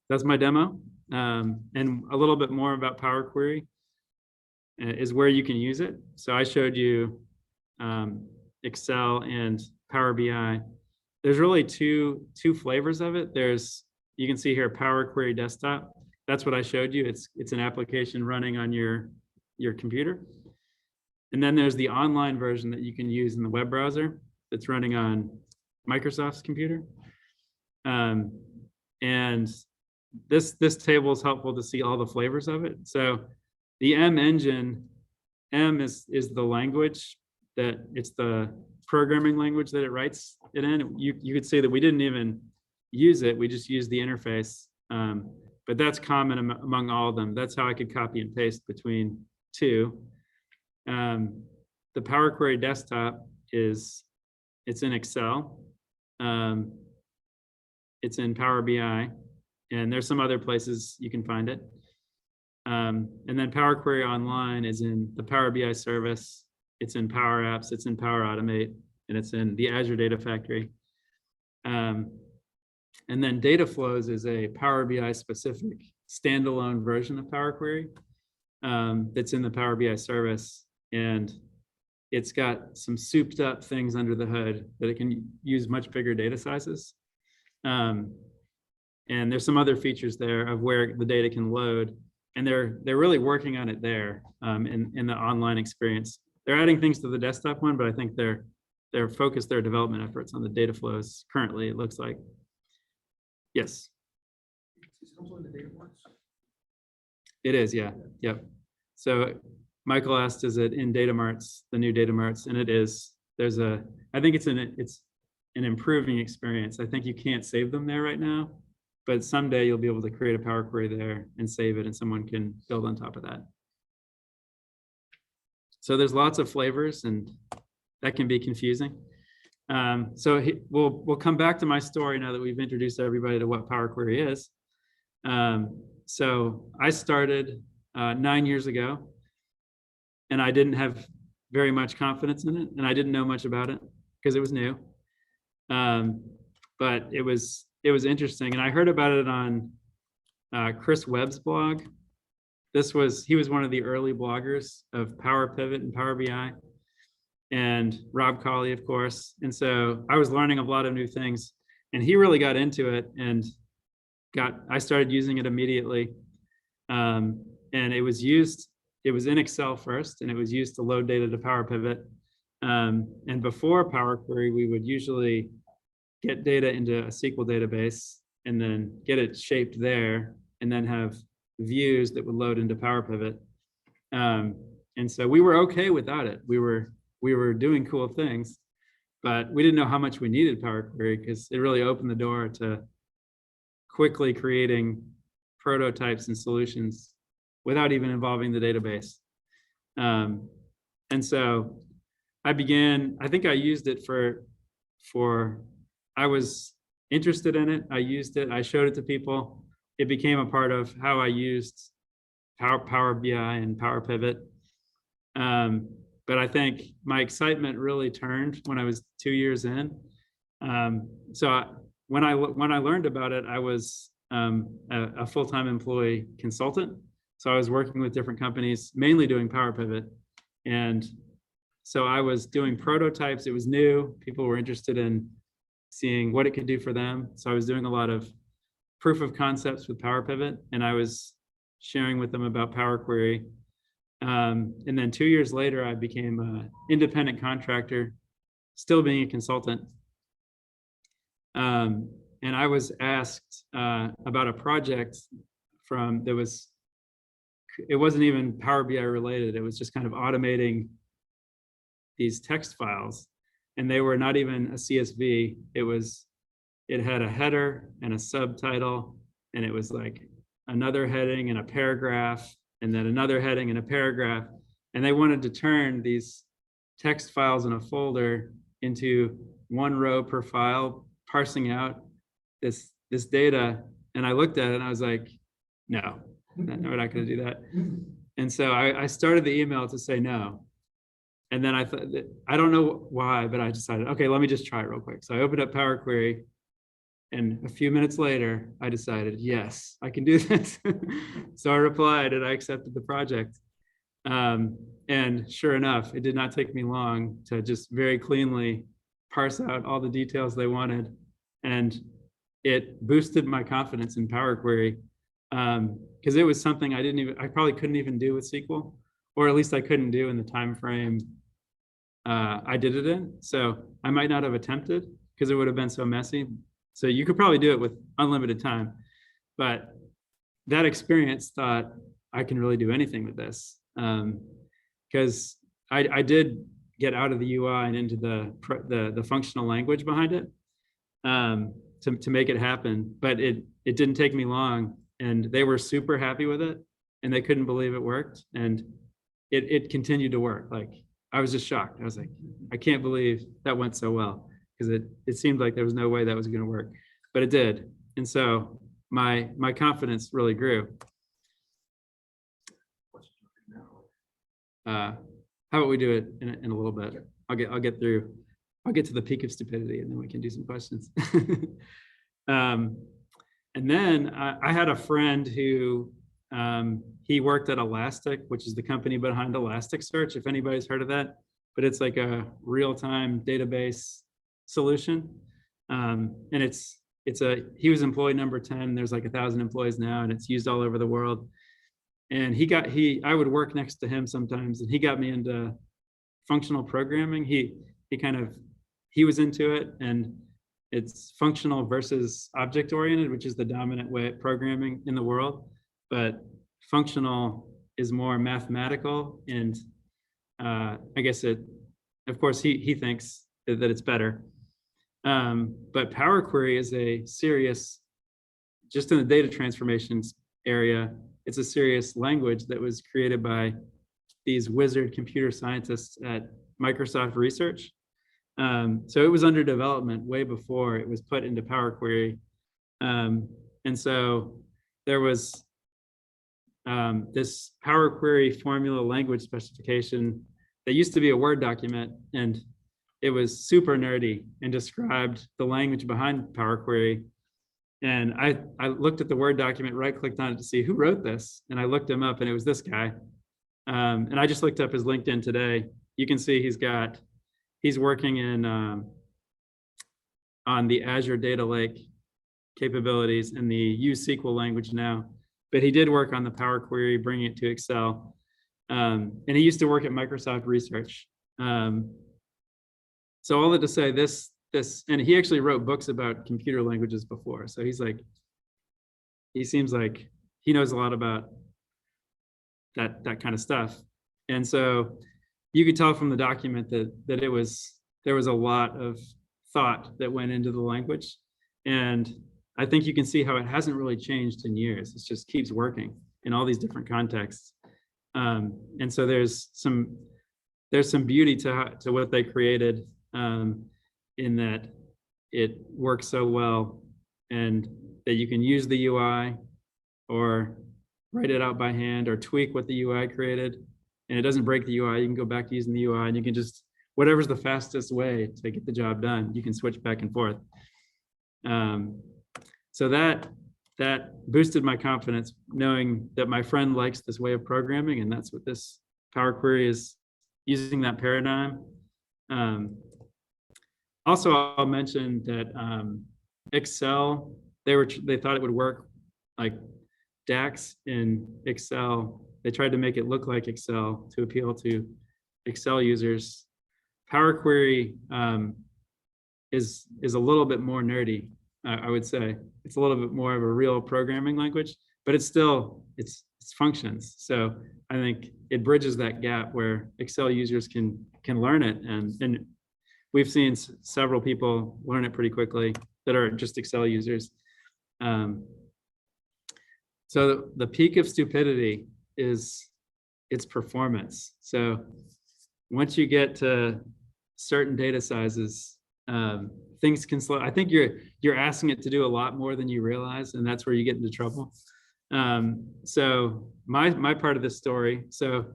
That's my demo. And a little bit more about Power Query is where you can use it. So I showed you Excel and Power BI. There's really two flavors of it. You can see here Power Query Desktop. That's what I showed you. It's an application running on your computer. And then there's the online version that you can use in the web browser that's running on Microsoft's computer. And this table is helpful to see all the flavors of it. So the M engine, M is the language that it's the programming language that it writes it in. You could say that we didn't even use it. We just used the interface. But that's common among all of them. That's how I could copy and paste between two. The Power Query Desktop it's in Excel. It's in Power BI, and there's some other places you can find it. And then Power Query Online is in the Power BI service. It's in Powerapps, it's in Power Automate, and it's in the Azure Data Factory. And then Data Flows is a Power BI specific standalone version of Power Query that's in the Power BI service. And it's got some souped up things under the hood that it can use much bigger data sizes. And there's some other features there of where the data can load. And they're really working on it there in the online experience. They're adding things to the desktop one, but I think they're focused their development efforts on the data flows currently, it looks like. Yes. It is, yeah. Yep. So Michael asked, is it in data marts, the new data marts? And it is. I think it's an improving experience. I think you can't save them there right now, but someday you'll be able to create a Power Query there and save it, and someone can build on top of that. So there's lots of flavors, and that can be confusing. So we'll come back to my story now that we've introduced everybody to what Power Query is. So I started 9 years ago, and I didn't have very much confidence in it, and I didn't know much about it because it was new. But it was interesting, and I heard about it on Chris Webb's blog. He was one of the early bloggers of Power Pivot and Power BI, and Rob Colley, of course. And so I was learning a lot of new things, and he really got into it, and I started using it immediately. And it was in Excel first, and it was used to load data to Power Pivot. And before Power Query, we would usually get data into a SQL database and then get it shaped there, and then have views that would load into Power Pivot. And so we were okay without it. We were doing cool things, but we didn't know how much we needed Power Query, because it really opened the door to quickly creating prototypes and solutions without even involving the database. And so I think I used it I was interested in it. I used it, I showed it to people. It became a part of how I used Power BI and Power Pivot. But I think my excitement really turned when I was 2 years in. When I learned about it, I was a full-time employee consultant. So I was working with different companies, mainly doing Power Pivot. And so I was doing prototypes. It was new. People were interested in seeing what it could do for them. So I was doing a lot of proof of concepts with Power Pivot, and I was sharing with them about Power Query. And then 2 years later, I became an independent contractor, still being a consultant. And I was asked about a project it wasn't even Power BI related. It was just kind of automating these text files, and they were not even a CSV. It had a header and a subtitle, and it was like another heading and a paragraph, and then another heading and a paragraph. And they wanted to turn these text files in a folder into one row per file, parsing out this data. And I looked at it and I was like, no, we're not going to do that. And so I started the email to say no. And then I thought, I don't know why, but I decided, okay, let me just try it real quick. So I opened up Power Query, and a few minutes later, I decided, yes, I can do this. So I replied and I accepted the project. And sure enough, it did not take me long to just very cleanly parse out all the details they wanted. And it boosted my confidence in Power Query, because it was something I probably couldn't even do with SQL, or at least I couldn't do in the time frame I did it in. So I might not have attempted because it would have been so messy. So you could probably do it with unlimited time, but that experience thought I can really do anything with this, because I did get out of the UI and into the functional language behind it, to make it happen. But it didn't take me long, and they were super happy with it, and they couldn't believe it worked, and it continued to work. Like, I was just shocked. I was like, I can't believe that went so well, because it seemed like there was no way that was going to work, but it did. And so my confidence really grew. How about we do it in a little bit? I'll get to the peak of stupidity, and then we can do some questions. And then I had a friend who he worked at Elastic, which is the company behind Elasticsearch, if anybody's heard of that, but it's like a real-time database solution. And he was employee number 10. There's like 1,000 employees now, and it's used all over the world. And I would work next to him sometimes, and he got me into functional programming. He was into it, and it's functional versus object oriented, which is the dominant way of programming in the world. But functional is more mathematical, and I guess of course, he thinks that it's better. But Power Query is a serious, just in the data transformations area, it's a serious language that was created by these wizard computer scientists at Microsoft Research. So it was under development way before it was put into Power Query. And so there was this Power Query formula language specification that used to be a Word document, and it was super nerdy and described the language behind Power Query. And I looked at the Word document, right-clicked on it to see who wrote this, and I looked him up, and it was this guy. And I just looked up his LinkedIn today. You can see he's working in on the Azure Data Lake capabilities and the use SQL language now. But he did work on the Power Query, bringing it to Excel. And he used to work at Microsoft Research. So all that to say, this, and he actually wrote books about computer languages before. So he seems like he knows a lot about that kind of stuff. And so you could tell from the document that there was a lot of thought that went into the language. And I think you can see how it hasn't really changed in years. It just keeps working in all these different contexts. And so there's some beauty to what they created, in that it works so well, and that you can use the UI or write it out by hand or tweak what the UI created, and it doesn't break the UI. You can go back to using the UI, and you can just, whatever's the fastest way to get the job done, you can switch back and forth. So that boosted my confidence, knowing that my friend likes this way of programming, and that's what this Power Query is, using that paradigm. Also, I'll mention that Excel, they thought it would work like DAX in Excel. They tried to make it look like Excel to appeal to Excel users. Power Query is a little bit more nerdy, I would say. It's a little bit more of a real programming language, but it's functions. So I think it bridges that gap where Excel users can learn it, and we've seen several people learn it pretty quickly that are just Excel users. So the peak of stupidity is its performance. So once you get to certain data sizes, things can slow. I think you're asking it to do a lot more than you realize, and that's where you get into trouble. So my part of this story, so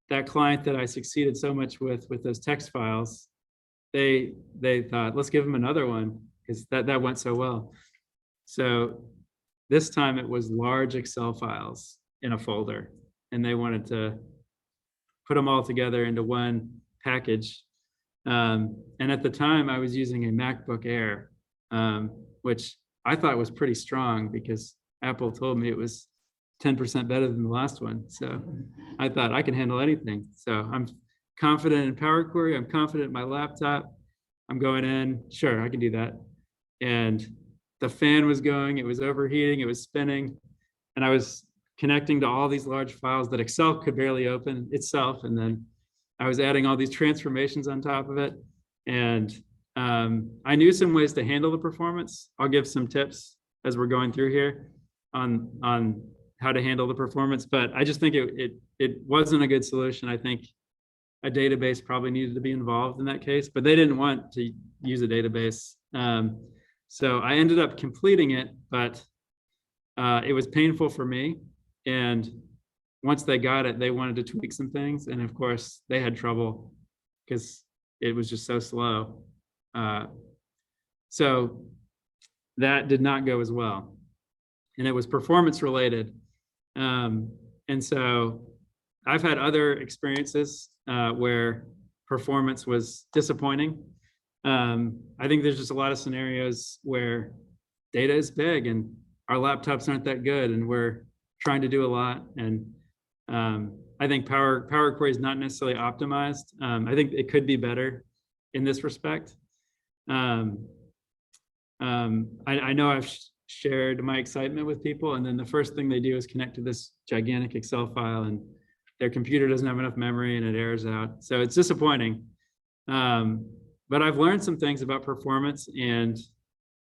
that client that I succeeded so much with those text files, they thought, let's give them another one because that went so well. So this time it was large Excel files in a folder, and they wanted to put them all together into one package. And at the time I was using a MacBook Air, which I thought was pretty strong because Apple told me it was 10% better than the last one. So I thought I can handle anything. So I'm confident in Power Query. I'm confident in my laptop. I'm going in, sure, I can do that. And the fan was going, it was overheating, it was spinning. And I was connecting to all these large files that Excel could barely open itself. And then I was adding all these transformations on top of it. And I knew some ways to handle the performance. I'll give some tips as we're going through here on how to handle the performance, but I just think it wasn't a good solution. I think a database probably needed to be involved in that case, but they didn't want to use a database. So I ended up completing it, but it was painful for me. And once they got it, they wanted to tweak some things. And of course they had trouble because it was just so slow. So that did not go as well. And it was performance related. And so I've had other experiences where performance was disappointing. I think there's just a lot of scenarios where data is big and our laptops aren't that good and we're trying to do a lot. And I think Power Query is not necessarily optimized. I think it could be better in this respect. I know I've shared my excitement with people, and then the first thing they do is connect to this gigantic Excel file, and their computer doesn't have enough memory and it errors out. So it's disappointing. But I've learned some things about performance, and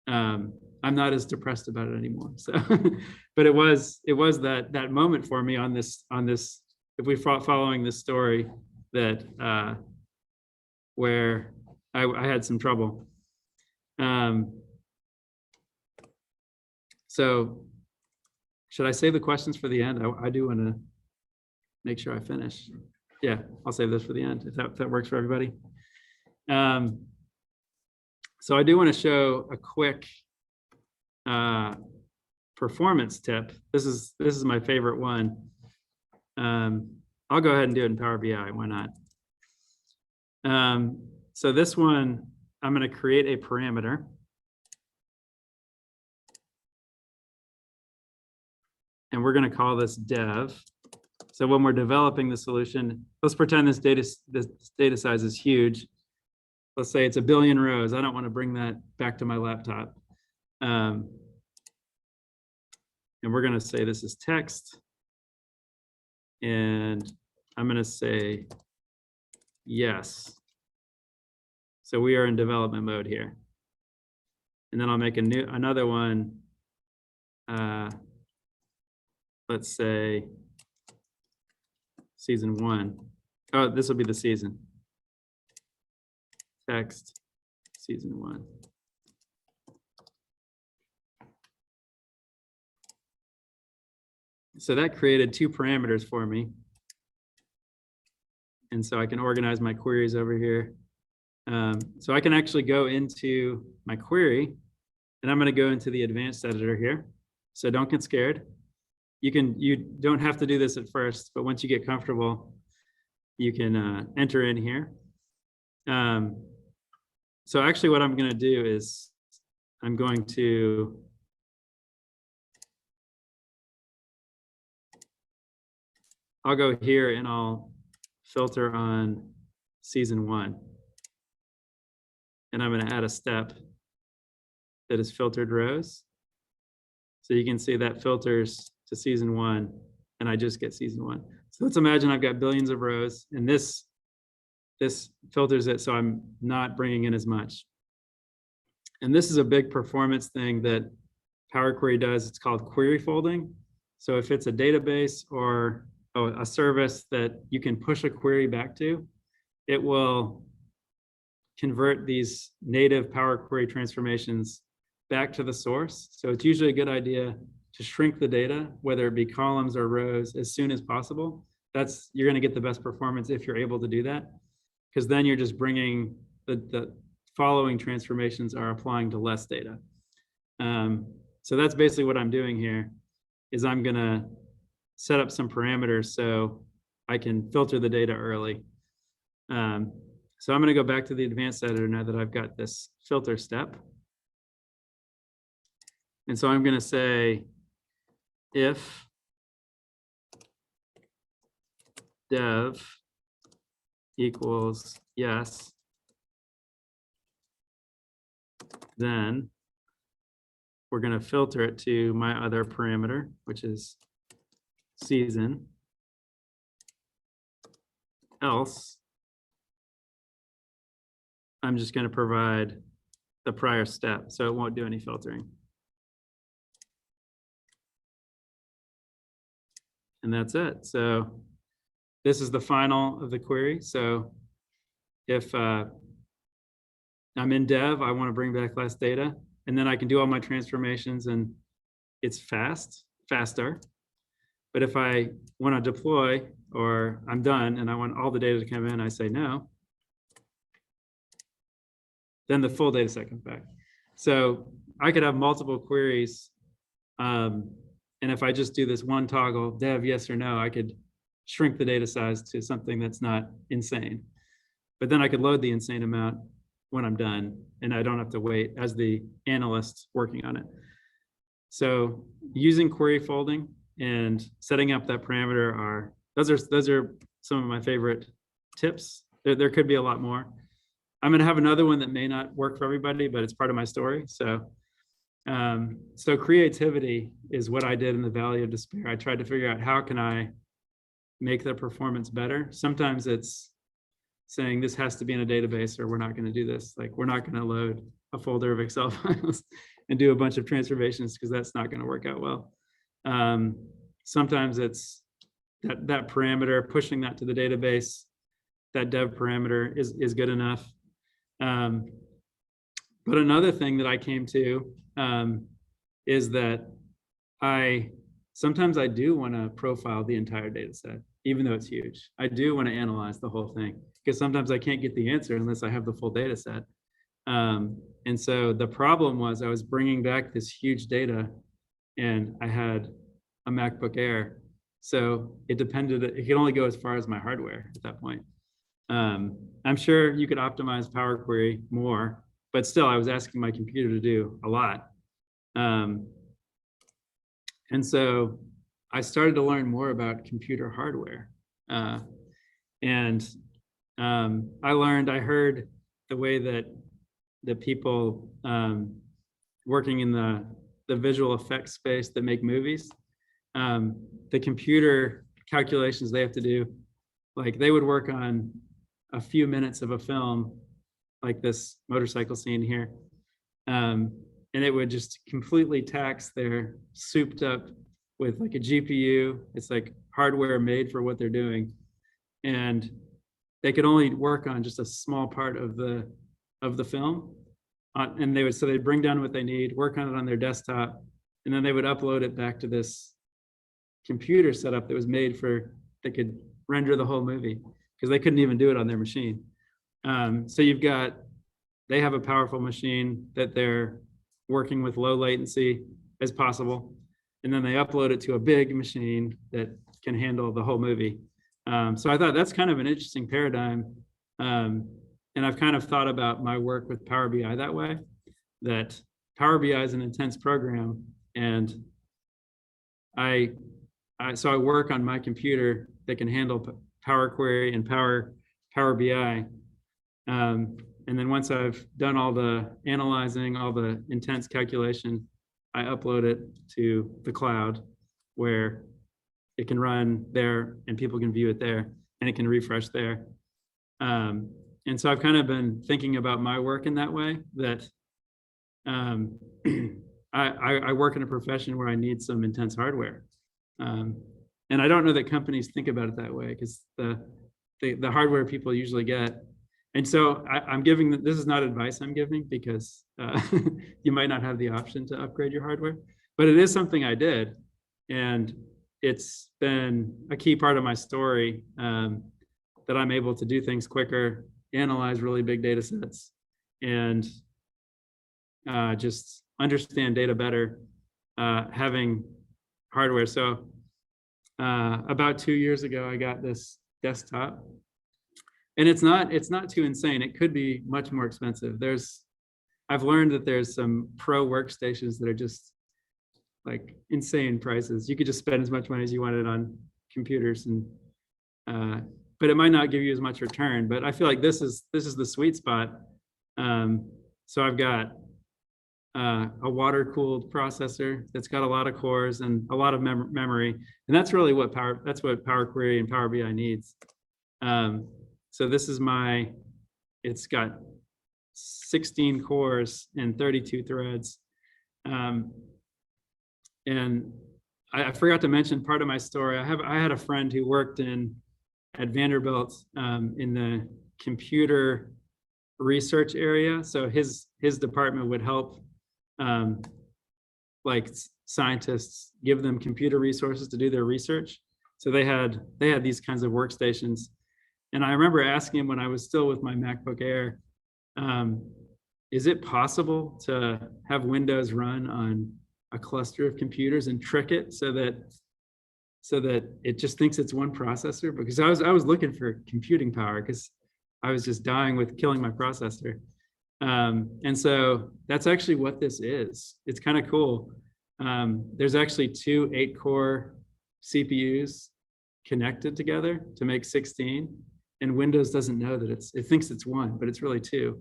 I'm not as depressed about it anymore. So, but it was that moment for me on this, if we following this story, that where I had some trouble. So should I save the questions for the end? I do want to make sure I finish. Yeah, I'll save this for the end if that works for everybody. So I do want to show a quick performance tip. This is my favorite one. I'll go ahead and do it in Power BI. Why not? So this one, I'm going to create a parameter. And we're going to call this dev. So when we're developing the solution, let's pretend this data size is huge. Let's say it's 1 billion rows. I don't want to bring that back to my laptop. And we're going to say this is text. And I'm going to say yes. So we are in development mode here. And then I'll make another one. Let's say season 1. Oh, this will be the season. Text, season 1. So that created 2 parameters for me. And so I can organize my queries over here. So I can actually go into my query, and I'm going to go into the advanced editor here. So don't get scared. You don't have to do this at first, but once you get comfortable, you can enter in here. So actually what I'm going to do is I'm going to I'll go here and I'll filter on season 1. And I'm going to add a step that is filtered rows. So you can see that filters to season 1, and I just get season 1. So let's imagine I've got billions of rows, and this filters it so I'm not bringing in as much. And this is a big performance thing that Power Query does. It's called query folding. So if it's a database or a service that you can push a query back to, it will convert these native Power Query transformations back to the source. So it's usually a good idea to shrink the data, whether it be columns or rows, as soon as possible, you're going to get the best performance if you're able to do that, because then you're just bringing the following transformations are applying to less data. So that's basically what I'm doing here, is I'm going to set up some parameters so I can filter the data early. So I'm going to go back to the advanced editor now that I've got this filter step. And so I'm going to say if dev equals yes, then we're going to filter it to my other parameter, which is season. Else, I'm just going to provide the prior step, so it won't do any filtering. And that's it. So this is the final of the query. So if I'm in dev, I want to bring back less data, and then I can do all my transformations and it's faster. But if I want to deploy, or I'm done and I want all the data to come in, I say no. Then the full data set comes back. So I could have multiple queries. And if I just do this one toggle, dev yes or no, I could shrink the data size to something that's not insane. But then I could load the insane amount when I'm done, and I don't have to wait as the analyst working on it. So using query folding and setting up that parameter those are some of my favorite tips. There could be a lot more. I'm going to have another one that may not work for everybody, but it's part of my story. So creativity is what I did in the Valley of Despair. I tried to figure out how can I make the performance better. Sometimes it's saying this has to be in a database, or we're not going to do this. Like, we're not going to load a folder of Excel files and do a bunch of transformations, because that's not going to work out well. Sometimes it's that parameter, pushing that to the database, that dev parameter is good enough. But another thing that I came to is that sometimes I do want to profile the entire data set, even though it's huge. I do want to analyze the whole thing, because sometimes I can't get the answer unless I have the full data set. And so the problem was I was bringing back this huge data, and I had a MacBook Air. So it could only go as far as my hardware at that point. I'm sure you could optimize Power Query more, but still I was asking my computer to do a lot. And so I started to learn more about computer hardware. I heard the way that the people working in the visual effects space that make movies, the computer calculations they have to do, like they would work on a few minutes of a film, like this motorcycle scene here. And it would just completely tax their souped up with like a GPU. It's like hardware made for what they're doing. And they could only work on just a small part of the film. And they'd bring down what they need, work on it on their desktop, and then they would upload it back to this computer setup that was made that could render the whole movie, because they couldn't even do it on their machine. So they have a powerful machine that they're working with low latency as possible. And then they upload it to a big machine that can handle the whole movie. So I thought that's kind of an interesting paradigm. And I've kind of thought about my work with Power BI that way, that Power BI is an intense program. And so I work on my computer that can handle Power Query and Power BI. And then once I've done all the analyzing, all the intense calculation, I upload it to the cloud where it can run there and people can view it there and it can refresh there. And so I've kind of been thinking about my work in that way, that I work in a profession where I need some intense hardware. And I don't know that companies think about it that way, because the hardware people usually get. And so this is not advice I'm giving, because you might not have the option to upgrade your hardware. but it is something I did. And it's been a key part of my story, that I'm able to do things quicker, analyze really big data sets, and just understand data better, having hardware. So about 2 years ago, I got this desktop, and it's not too insane. It could be much more expensive. I've learned that there's some pro workstations that are just like insane prices. You could just spend as much money as you wanted on computers, and but it might not give you as much return. But I feel like this is the sweet spot. So I've got a water-cooled processor that's got a lot of cores and a lot of memory, and that's really what Power Query and Power BI needs. So this is it's got 16 cores and 32 threads. And I forgot to mention part of my story. I had a friend who worked at Vanderbilt in the computer research area. So his department would help like scientists, give them computer resources to do their research. So they had these kinds of workstations. And I remember asking him when I was still with my MacBook Air, is it possible to have Windows run on a cluster of computers and trick it so that it just thinks it's one processor? Because I was looking for computing power because I was just dying with killing my processor. And so that's actually what this is. It's kind of cool. There's actually 2 8-core CPUs connected together to make 16, and Windows doesn't know that it thinks it's 1, but it's really 2.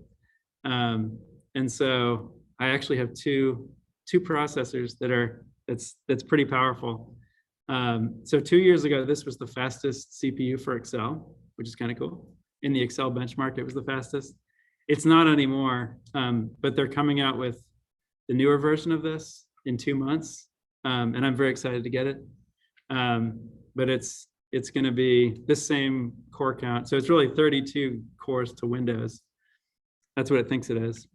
And so I actually have two processors that's pretty powerful. So 2 years ago, this was the fastest CPU for Excel, which is kind of cool. In the Excel benchmark, it was the fastest. It's not anymore, but they're coming out with the newer version of this in 2 months, and I'm very excited to get it. But it's going to be the same core count, so it's really 32 cores to Windows. That's what it thinks it is,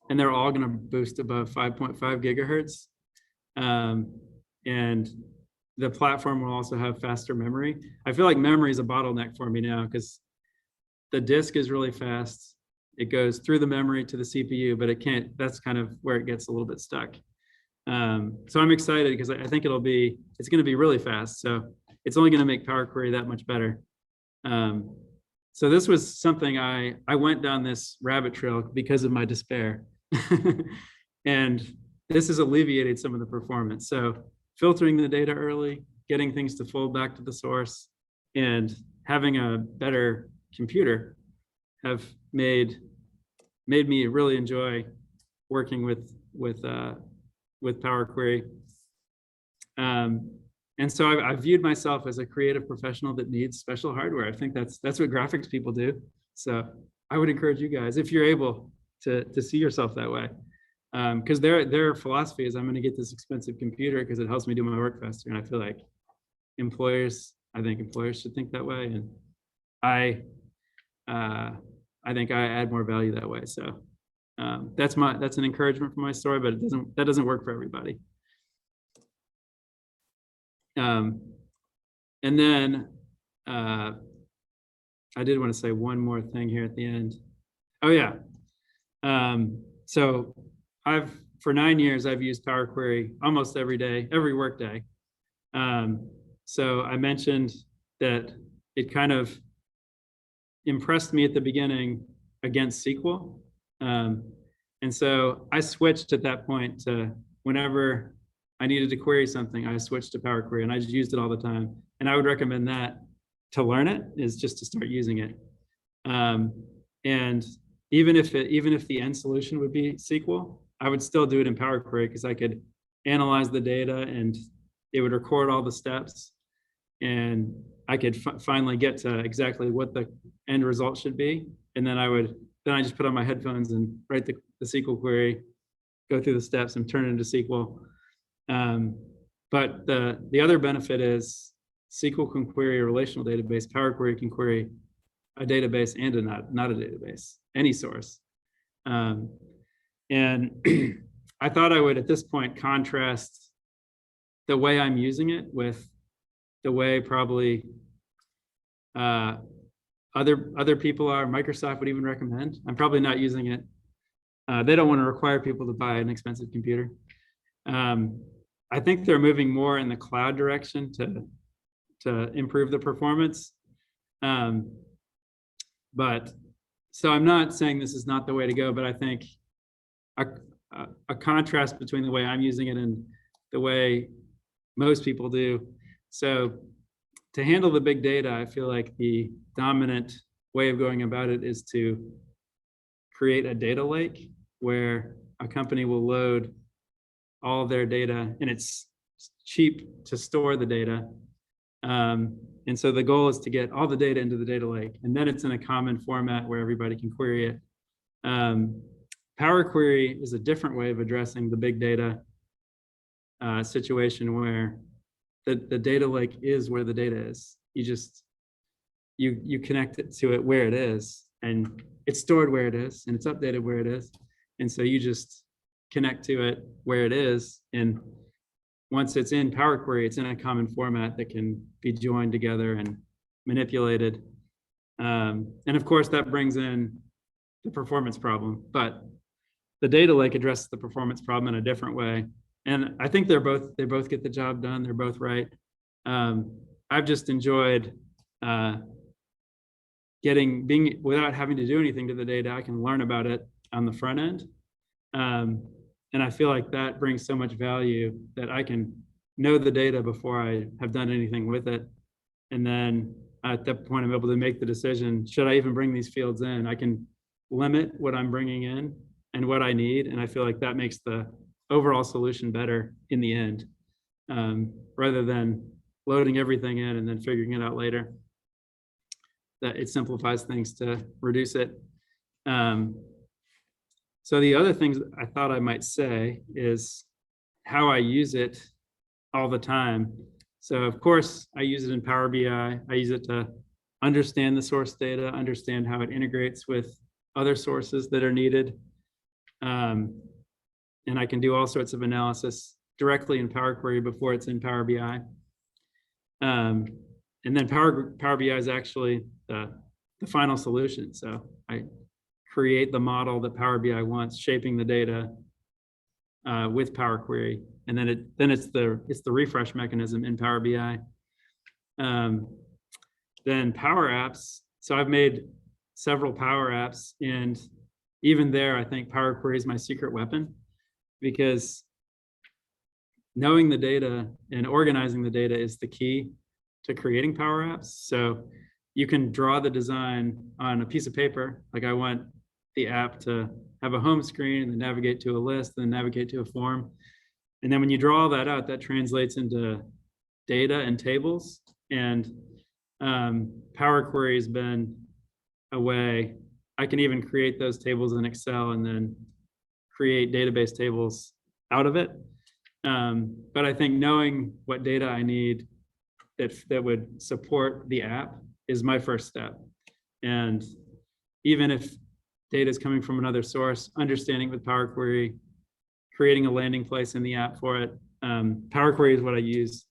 and they're all going to boost above 5.5 gigahertz. And the platform will also have faster memory. I feel like memory is a bottleneck for me now because the disk is really fast. It goes through the memory to the CPU, but it can't. That's kind of where it gets a little bit stuck. So I'm excited because I think it's going to be really fast. So it's only going to make Power Query that much better. So this was something I went down this rabbit trail because of my despair. And this has alleviated some of the performance. So filtering the data early, getting things to fold back to the source, and having a better computer have made me really enjoy working with Power Query. And so I viewed myself as a creative professional that needs special hardware. I think that's what graphics people do. So I would encourage you guys, if you're able to see yourself that way, because their philosophy is I'm going to get this expensive computer because it helps me do my work faster. And I feel like I think employers should think that way. And I think I add more value that way. So that's an encouragement for my story, but that doesn't work for everybody. And then I did want to say one more thing here at the end. Oh yeah. So for 9 years, I've used Power Query almost every day, every work day. So I mentioned that it kind of impressed me at the beginning against SQL. And so I switched at that point to whenever I needed to query something, I switched to Power Query, and I just used it all the time. And I would recommend that to learn it is just to start using it. And even if the end solution would be SQL, I would still do it in Power Query because I could analyze the data and it would record all the steps, and I could finally get to exactly what the end result should be. And then I just put on my headphones and write the SQL query, go through the steps and turn it into SQL. But the other benefit is SQL can query a relational database. Power Query can query a database and not a database, any source. And I thought I would at this point contrast the way I'm using it with the way probably other people are. Microsoft would even recommend. I'm probably not using it. They don't want to require people to buy an expensive computer. I think they're moving more in the cloud direction to improve the performance. But so I'm not saying this is not the way to go, but I think a contrast between the way I'm using it and the way most people do. So to handle the big data, I feel like the dominant way of going about it is to create a data lake where a company will load all their data, and it's cheap to store the data. And so the goal is to get all the data into the data lake, and then it's in a common format where everybody can query it. Power Query is a different way of addressing the big data situation where the data lake is where the data is. You connect it to it where it is, and it's stored where it is, and it's updated where it is. And so you just connect to it where it is. And once it's in Power Query, it's in a common format that can be joined together and manipulated. And of course, that brings in the performance problem, but the data lake addresses the performance problem in a different way. And I think they both get the job done. They're both right. I've just enjoyed being without having to do anything to the data. I can learn about it on the front end. And I feel like that brings so much value that I can know the data before I have done anything with it. And then at that point, I'm able to make the decision, should I even bring these fields in? I can limit what I'm bringing in and what I need. And I feel like that makes the overall solution better in the end, rather than loading everything in and then figuring it out later. That it simplifies things to reduce it. So the other things I thought I might say is how I use it all the time. So of course, I use it in Power BI. I use it to understand the source data, understand how it integrates with other sources that are needed. And I can do all sorts of analysis directly in Power Query before it's in Power BI. And then Power BI is actually the final solution. So I create the model that Power BI wants, shaping the data with Power Query, and then it's the refresh mechanism in Power BI. Then Powerapps. So I've made several Powerapps, and even there, I think Power Query is my secret weapon, because knowing the data and organizing the data is the key to creating Powerapps. So you can draw the design on a piece of paper. Like I want the app to have a home screen and then navigate to a list, then navigate to a form. And then when you draw all that out, that translates into data and tables. And Power Query has been a way I can even create those tables in Excel and then create database tables out of it. But I think knowing what data I need that would support the app is my first step. And even if data is coming from another source, understanding with Power Query, creating a landing place in the app for it. Power Query is what I use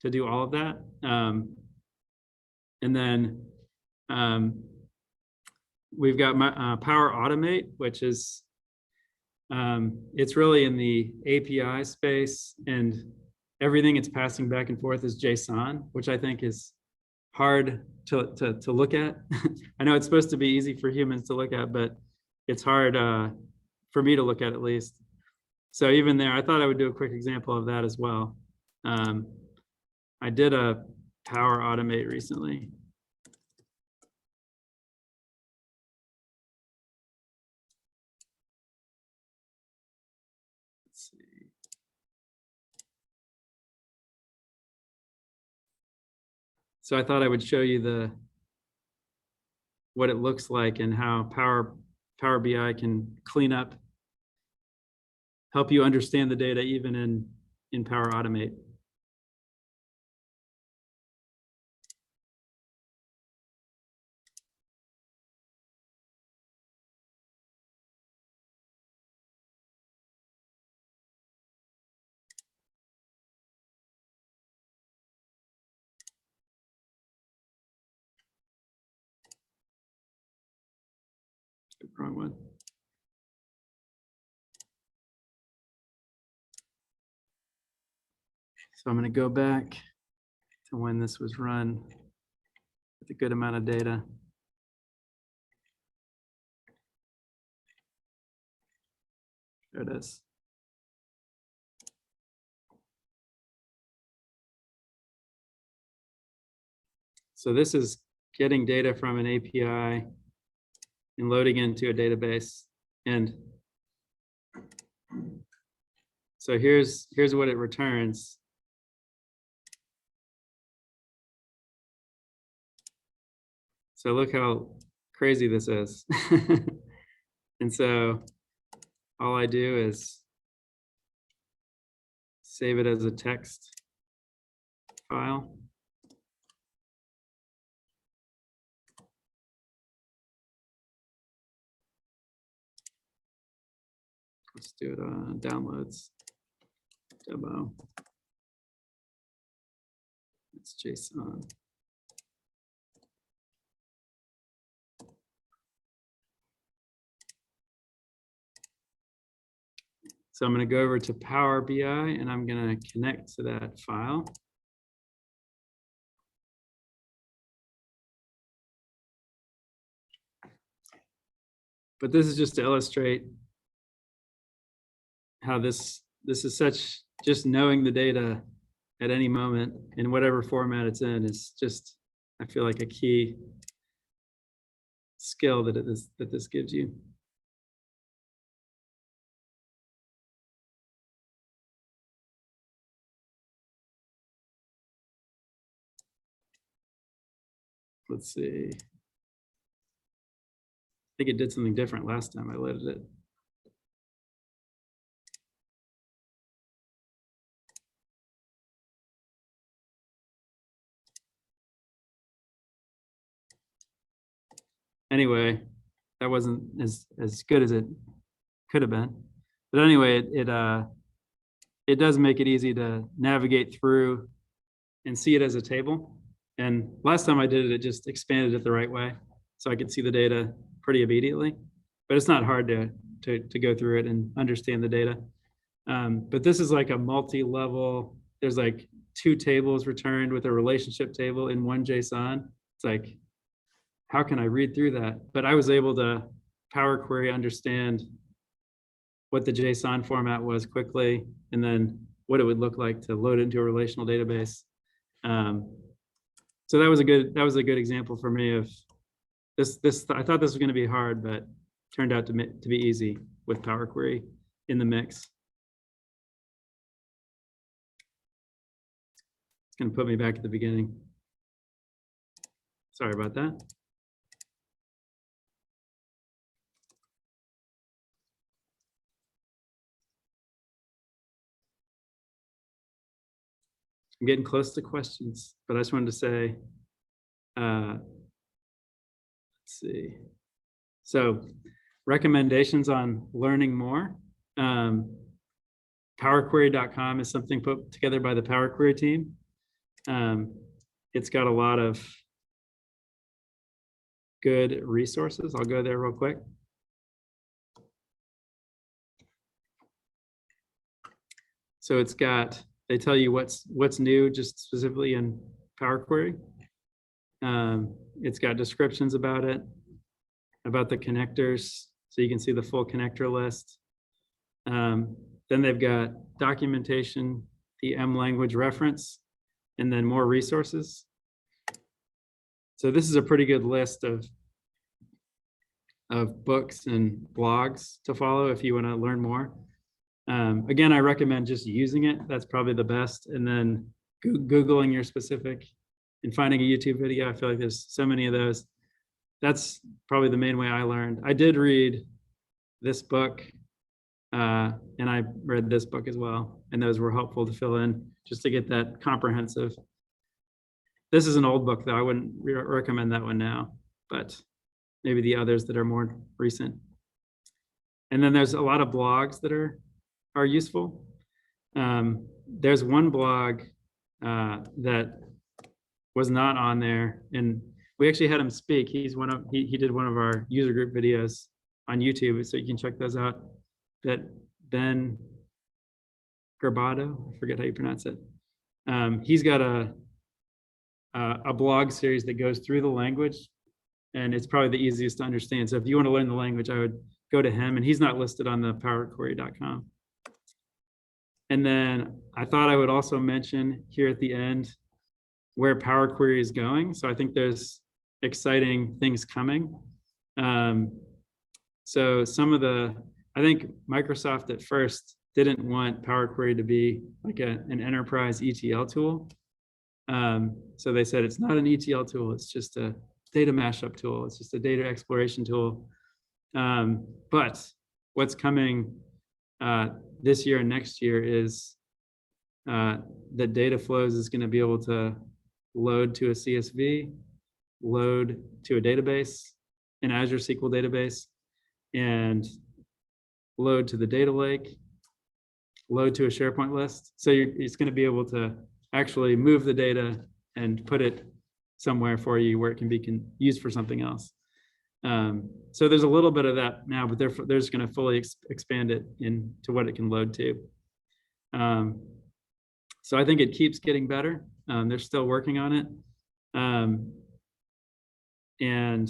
to do all of that. And then we've got my Power Automate, which is, it's really in the API space, and everything it's passing back and forth is JSON, which I think is hard to look at. I know it's supposed to be easy for humans to look at, but it's hard for me to look at least. So even there, I thought I would do a quick example of that as well. I did a Power Automate recently. Let's see. So I thought I would show you what it looks like and how Power BI can clean up, help you understand the data even in Power Automate. Wrong one. So I'm going to go back to when this was run with a good amount of data. There it is. So this is getting data from an API and loading into a database. And so here's what it returns. So look how crazy this is. And so all I do is save it as a text file. Let's do it on downloads. Demo. It's JSON. So I'm going to go over to Power BI and I'm going to connect to that file. But this is just to illustrate how this is such, just knowing the data at any moment in whatever format it's in is just, I feel like, a key skill that this gives you. Let's see. I think it did something different last time I loaded it. Anyway, that wasn't as good as it could have been. But anyway, it does make it easy to navigate through and see it as a table. And last time I did it, it just expanded it the right way, so I could see the data pretty immediately. But it's not hard to go through it and understand the data. But this is like a multi-level. There's like 2 tables returned with a relationship table in one JSON. It's like, how can I read through that? But I was able to Power Query understand what the JSON format was quickly, and then what it would look like to load into a relational database. So that was a good example for me of this. I thought this was going to be hard, but turned out to be easy with Power Query in the mix. It's going to put me back at the beginning. Sorry about that. I'm getting close to questions, but I just wanted to say, let's see. So recommendations on learning more. PowerQuery.com is something put together by the Power Query team. It's got a lot of good resources. I'll go there real quick. So it's got, they tell you what's new, just specifically in Power Query. It's got descriptions about it, about the connectors, so you can see the full connector list. Then they've got documentation, the M language reference, and then more resources. So this is a pretty good list of books and blogs to follow if you want to learn more. Again, I recommend just using it. That's probably the best. And then Googling your specific and finding a YouTube video. I feel like there's so many of those. That's probably the main way I learned. I did read this book, and I read this book as well. And those were helpful to fill in just to get that comprehensive. This is an old book, though. I wouldn't recommend that one now, but maybe the others that are more recent. And then there's a lot of blogs that are useful. There's one blog that was not on there, and we actually had him speak. He did one of our user group videos on YouTube, so you can check those out. That Ben Garbado, I forget how you pronounce it. He's got a blog series that goes through the language, and it's probably the easiest to understand. So if you want to learn the language, I would go to him, and he's not listed on the powerquery.com. And then I thought I would also mention here at the end where Power Query is going. So I think there's exciting things coming. So some of I think Microsoft at first didn't want Power Query to be like an enterprise ETL tool. So they said it's not an ETL tool, it's just a data mashup tool, it's just a data exploration tool. But what's coming this year and next year is that data flows is going to be able to load to a CSV, load to a database, an Azure SQL database, and load to the data lake, load to a SharePoint list. So it's going to be able to actually move the data and put it somewhere for you where it can be used for something else. So there's a little bit of that now, but they're just going to fully expand it into what it can load to. So I think it keeps getting better. They're still working on it. And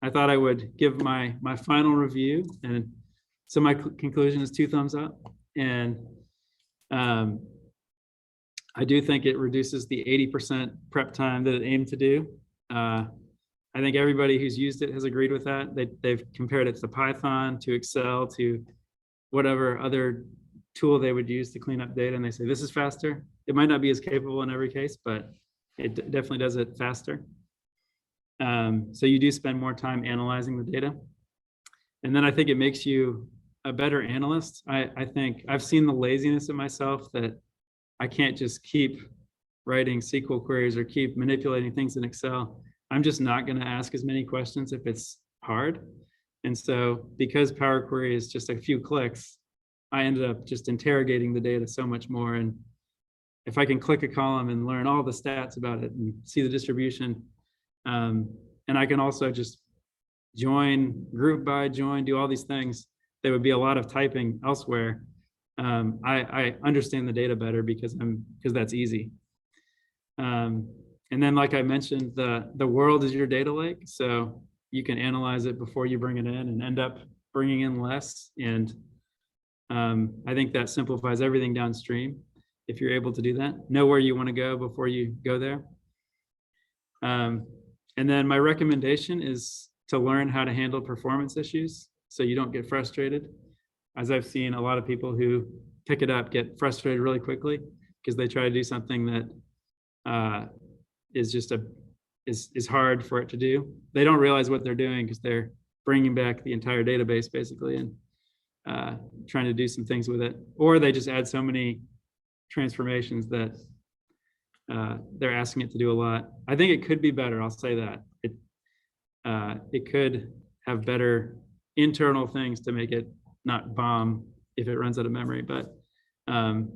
I thought I would give my final review. And so my conclusion is 2 thumbs up. And I do think it reduces the 80% prep time that it aimed to do. I think everybody who's used it has agreed with that. They've compared it to Python, to Excel, to whatever other tool they would use to clean up data, and they say this is faster. It might not be as capable in every case, but it definitely does it faster. So you do spend more time analyzing the data. And then I think it makes you a better analyst. I think I've seen the laziness in myself that I can't just keep writing SQL queries or keep manipulating things in Excel. I'm just not going to ask as many questions if it's hard. And so because Power Query is just a few clicks, I ended up just interrogating the data so much more. And if I can click a column and learn all the stats about it and see the distribution, and I can also just join, group by join, do all these things, there would be a lot of typing elsewhere. I understand the data better because that's easy. And then, like I mentioned, the world is your data lake, so you can analyze it before you bring it in and end up bringing in less. And I think that simplifies everything downstream if you're able to do that. Know where you want to go before you go there. And then my recommendation is to learn how to handle performance issues so you don't get frustrated. As I've seen a lot of people who pick it up get frustrated really quickly because they try to do something that is just is hard for it to do. They don't realize what they're doing because they're bringing back the entire database basically and trying to do some things with it, or they just add so many transformations that they're asking it to do a lot. I think it could be better. I'll say that it could have better internal things to make it not bomb if it runs out of memory, but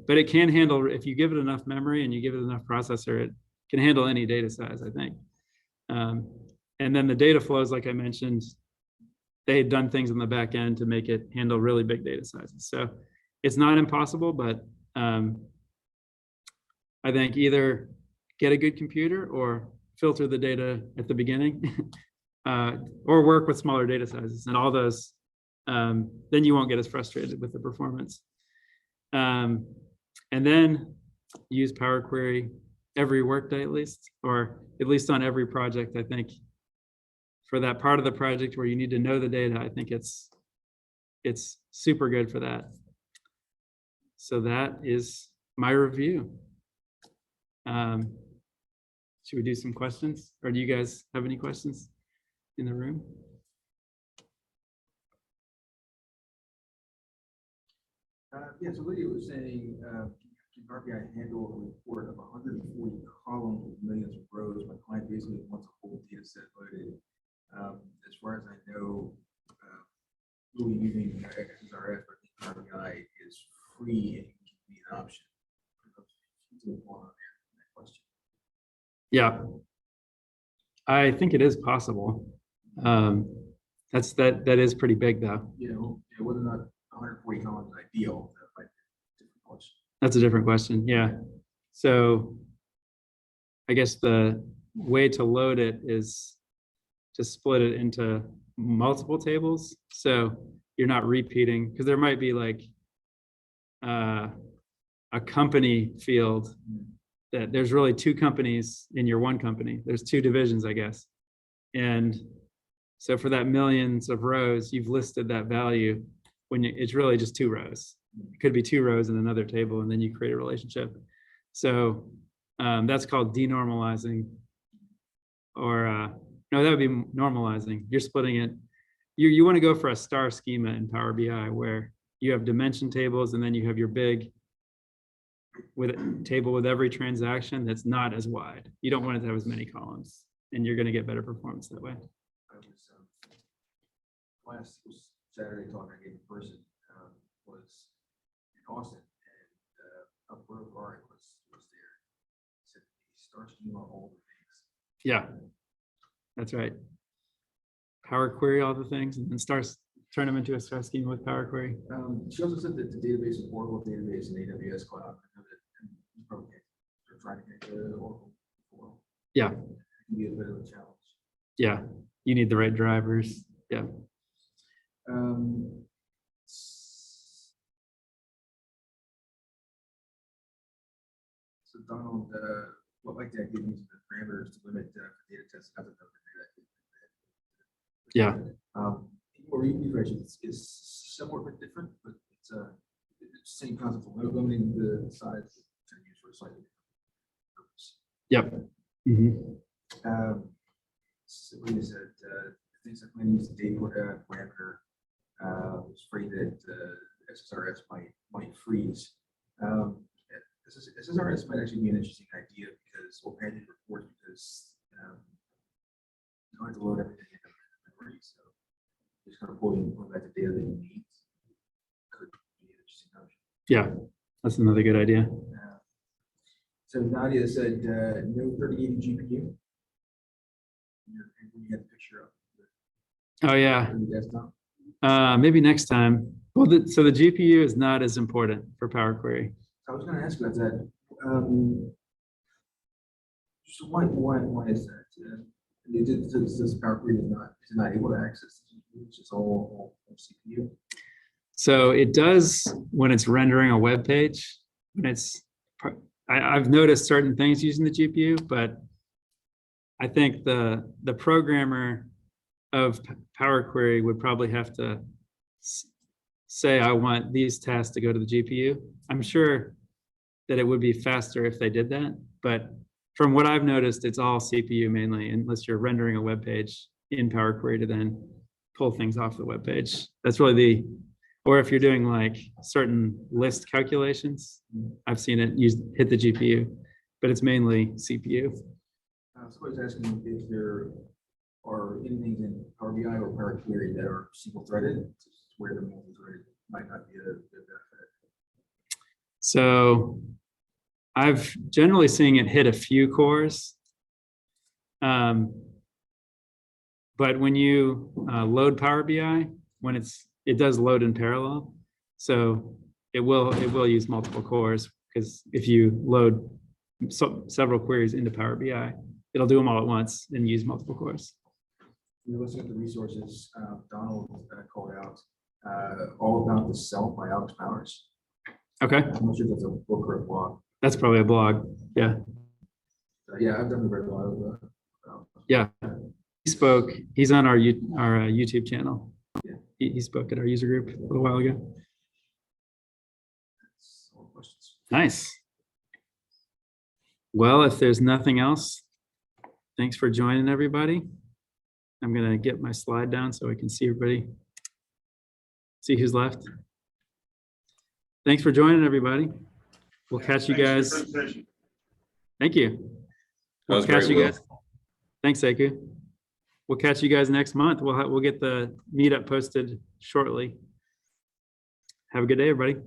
it can handle, if you give it enough memory and you give it enough processor, it can handle any data size, I think. And then the data flows, like I mentioned, they had done things in the back end to make it handle really big data sizes. So it's not impossible, but I think either get a good computer or filter the data at the beginning or work with smaller data sizes and all those, then you won't get as frustrated with the performance. And then use Power Query every workday at least, or at least on every project. I think for that part of the project where you need to know the data, I think it's super good for that. So that is my review. Should we do some questions, or do you guys have any questions in the room? Yeah, so Lydia was saying, Harvey, I handle a report of 140 columns with millions of rows. My client basically wants a whole data set loaded. As far as I know, really using XSRF or RBI is free and can be an option. Yeah, I think it is possible. That is pretty big though. You know, whether or not 140 columns is ideal, that might be a different question. That's a different question. Yeah. So I guess the way to load it is to split it into multiple tables. So you're not repeating, because there might be like a company field that there's really two companies in your one company. There's two divisions, I guess. And so for that millions of rows, you've listed that value when it's really just two rows. It could be two rows in another table, and then you create a relationship. So that's called denormalizing, or no, that would be normalizing. You're splitting it. You want to go for a star schema in Power BI where you have dimension tables, and then you have your big table with every transaction that's not as wide. You don't want it to have as many columns, and you're going to get better performance that way. I was last Saturday talk I gave in person was in Austin, and Upward Art was there. He said the star schema, all the things. Yeah, that's right. Power Query, all the things, and then turn them into a star schema with Power Query. She also said that the database is Oracle database and AWS cloud. I know that you probably are trying to get to Oracle before. Yeah. It can be a bit of a challenge. Yeah, you need the right drivers. Yeah. So Donald, what like that gives the parameters to limit data tests? Yeah. Or is somewhat bit different, but it's the same concept of limiting the size to use for a slightly different purpose. Yep. Mm-hmm. Somebody said things like when you use the date parameter, was afraid that SSRS might freeze. SSRS might actually be an interesting idea because we'll pay the report because you don't have to load everything into memory. So just kind of pulling back the data that you need could be an interesting option. Yeah, that's another good idea. So Nadia said no 3080 GPU. When you had the picture up. Oh yeah. On the desktop. Maybe next time. Well, so the GPU is not as important for Power Query. I was going to ask about that. So why is that? This Power Query is not able to access the GPU. It's just all CPU. So it does when it's rendering a web page. When I've noticed certain things using the GPU, but I think the programmer of Power Query would probably have to say, I want these tasks to go to the GPU. I'm sure that it would be faster if they did that, but from what I've noticed, it's all CPU mainly, unless you're rendering a web page in Power Query to then pull things off the web page. That's really or if you're doing like certain list calculations, I've seen it hit the GPU, but it's mainly CPU. Somebody's asking if there are anything in Power BI or Power Query that are single threaded, where the multi-threaded might not be a good benefit. So I've generally seen it hit a few cores. But when you load Power BI, it does load in parallel. So it will use multiple cores, because if you load several queries into Power BI, it'll do them all at once and use multiple cores. You're listening to the resources Donald called out, all about the self by Alex Powers. Okay. I'm not sure if that's a book or a blog. That's probably a blog. Yeah. Yeah, I've definitely read a lot of yeah. He's on our YouTube channel. Yeah. He spoke at our user group a little while ago. That's all questions. Nice. Well, if there's nothing else, thanks for joining, everybody. I'm going to get my slide down so I can see everybody. See who's left. Thanks for joining, everybody. We'll catch you guys. Thank you. We'll catch you guys. Thanks, Seku. We'll catch you guys next month. We'll get the meetup posted shortly. Have a good day, everybody.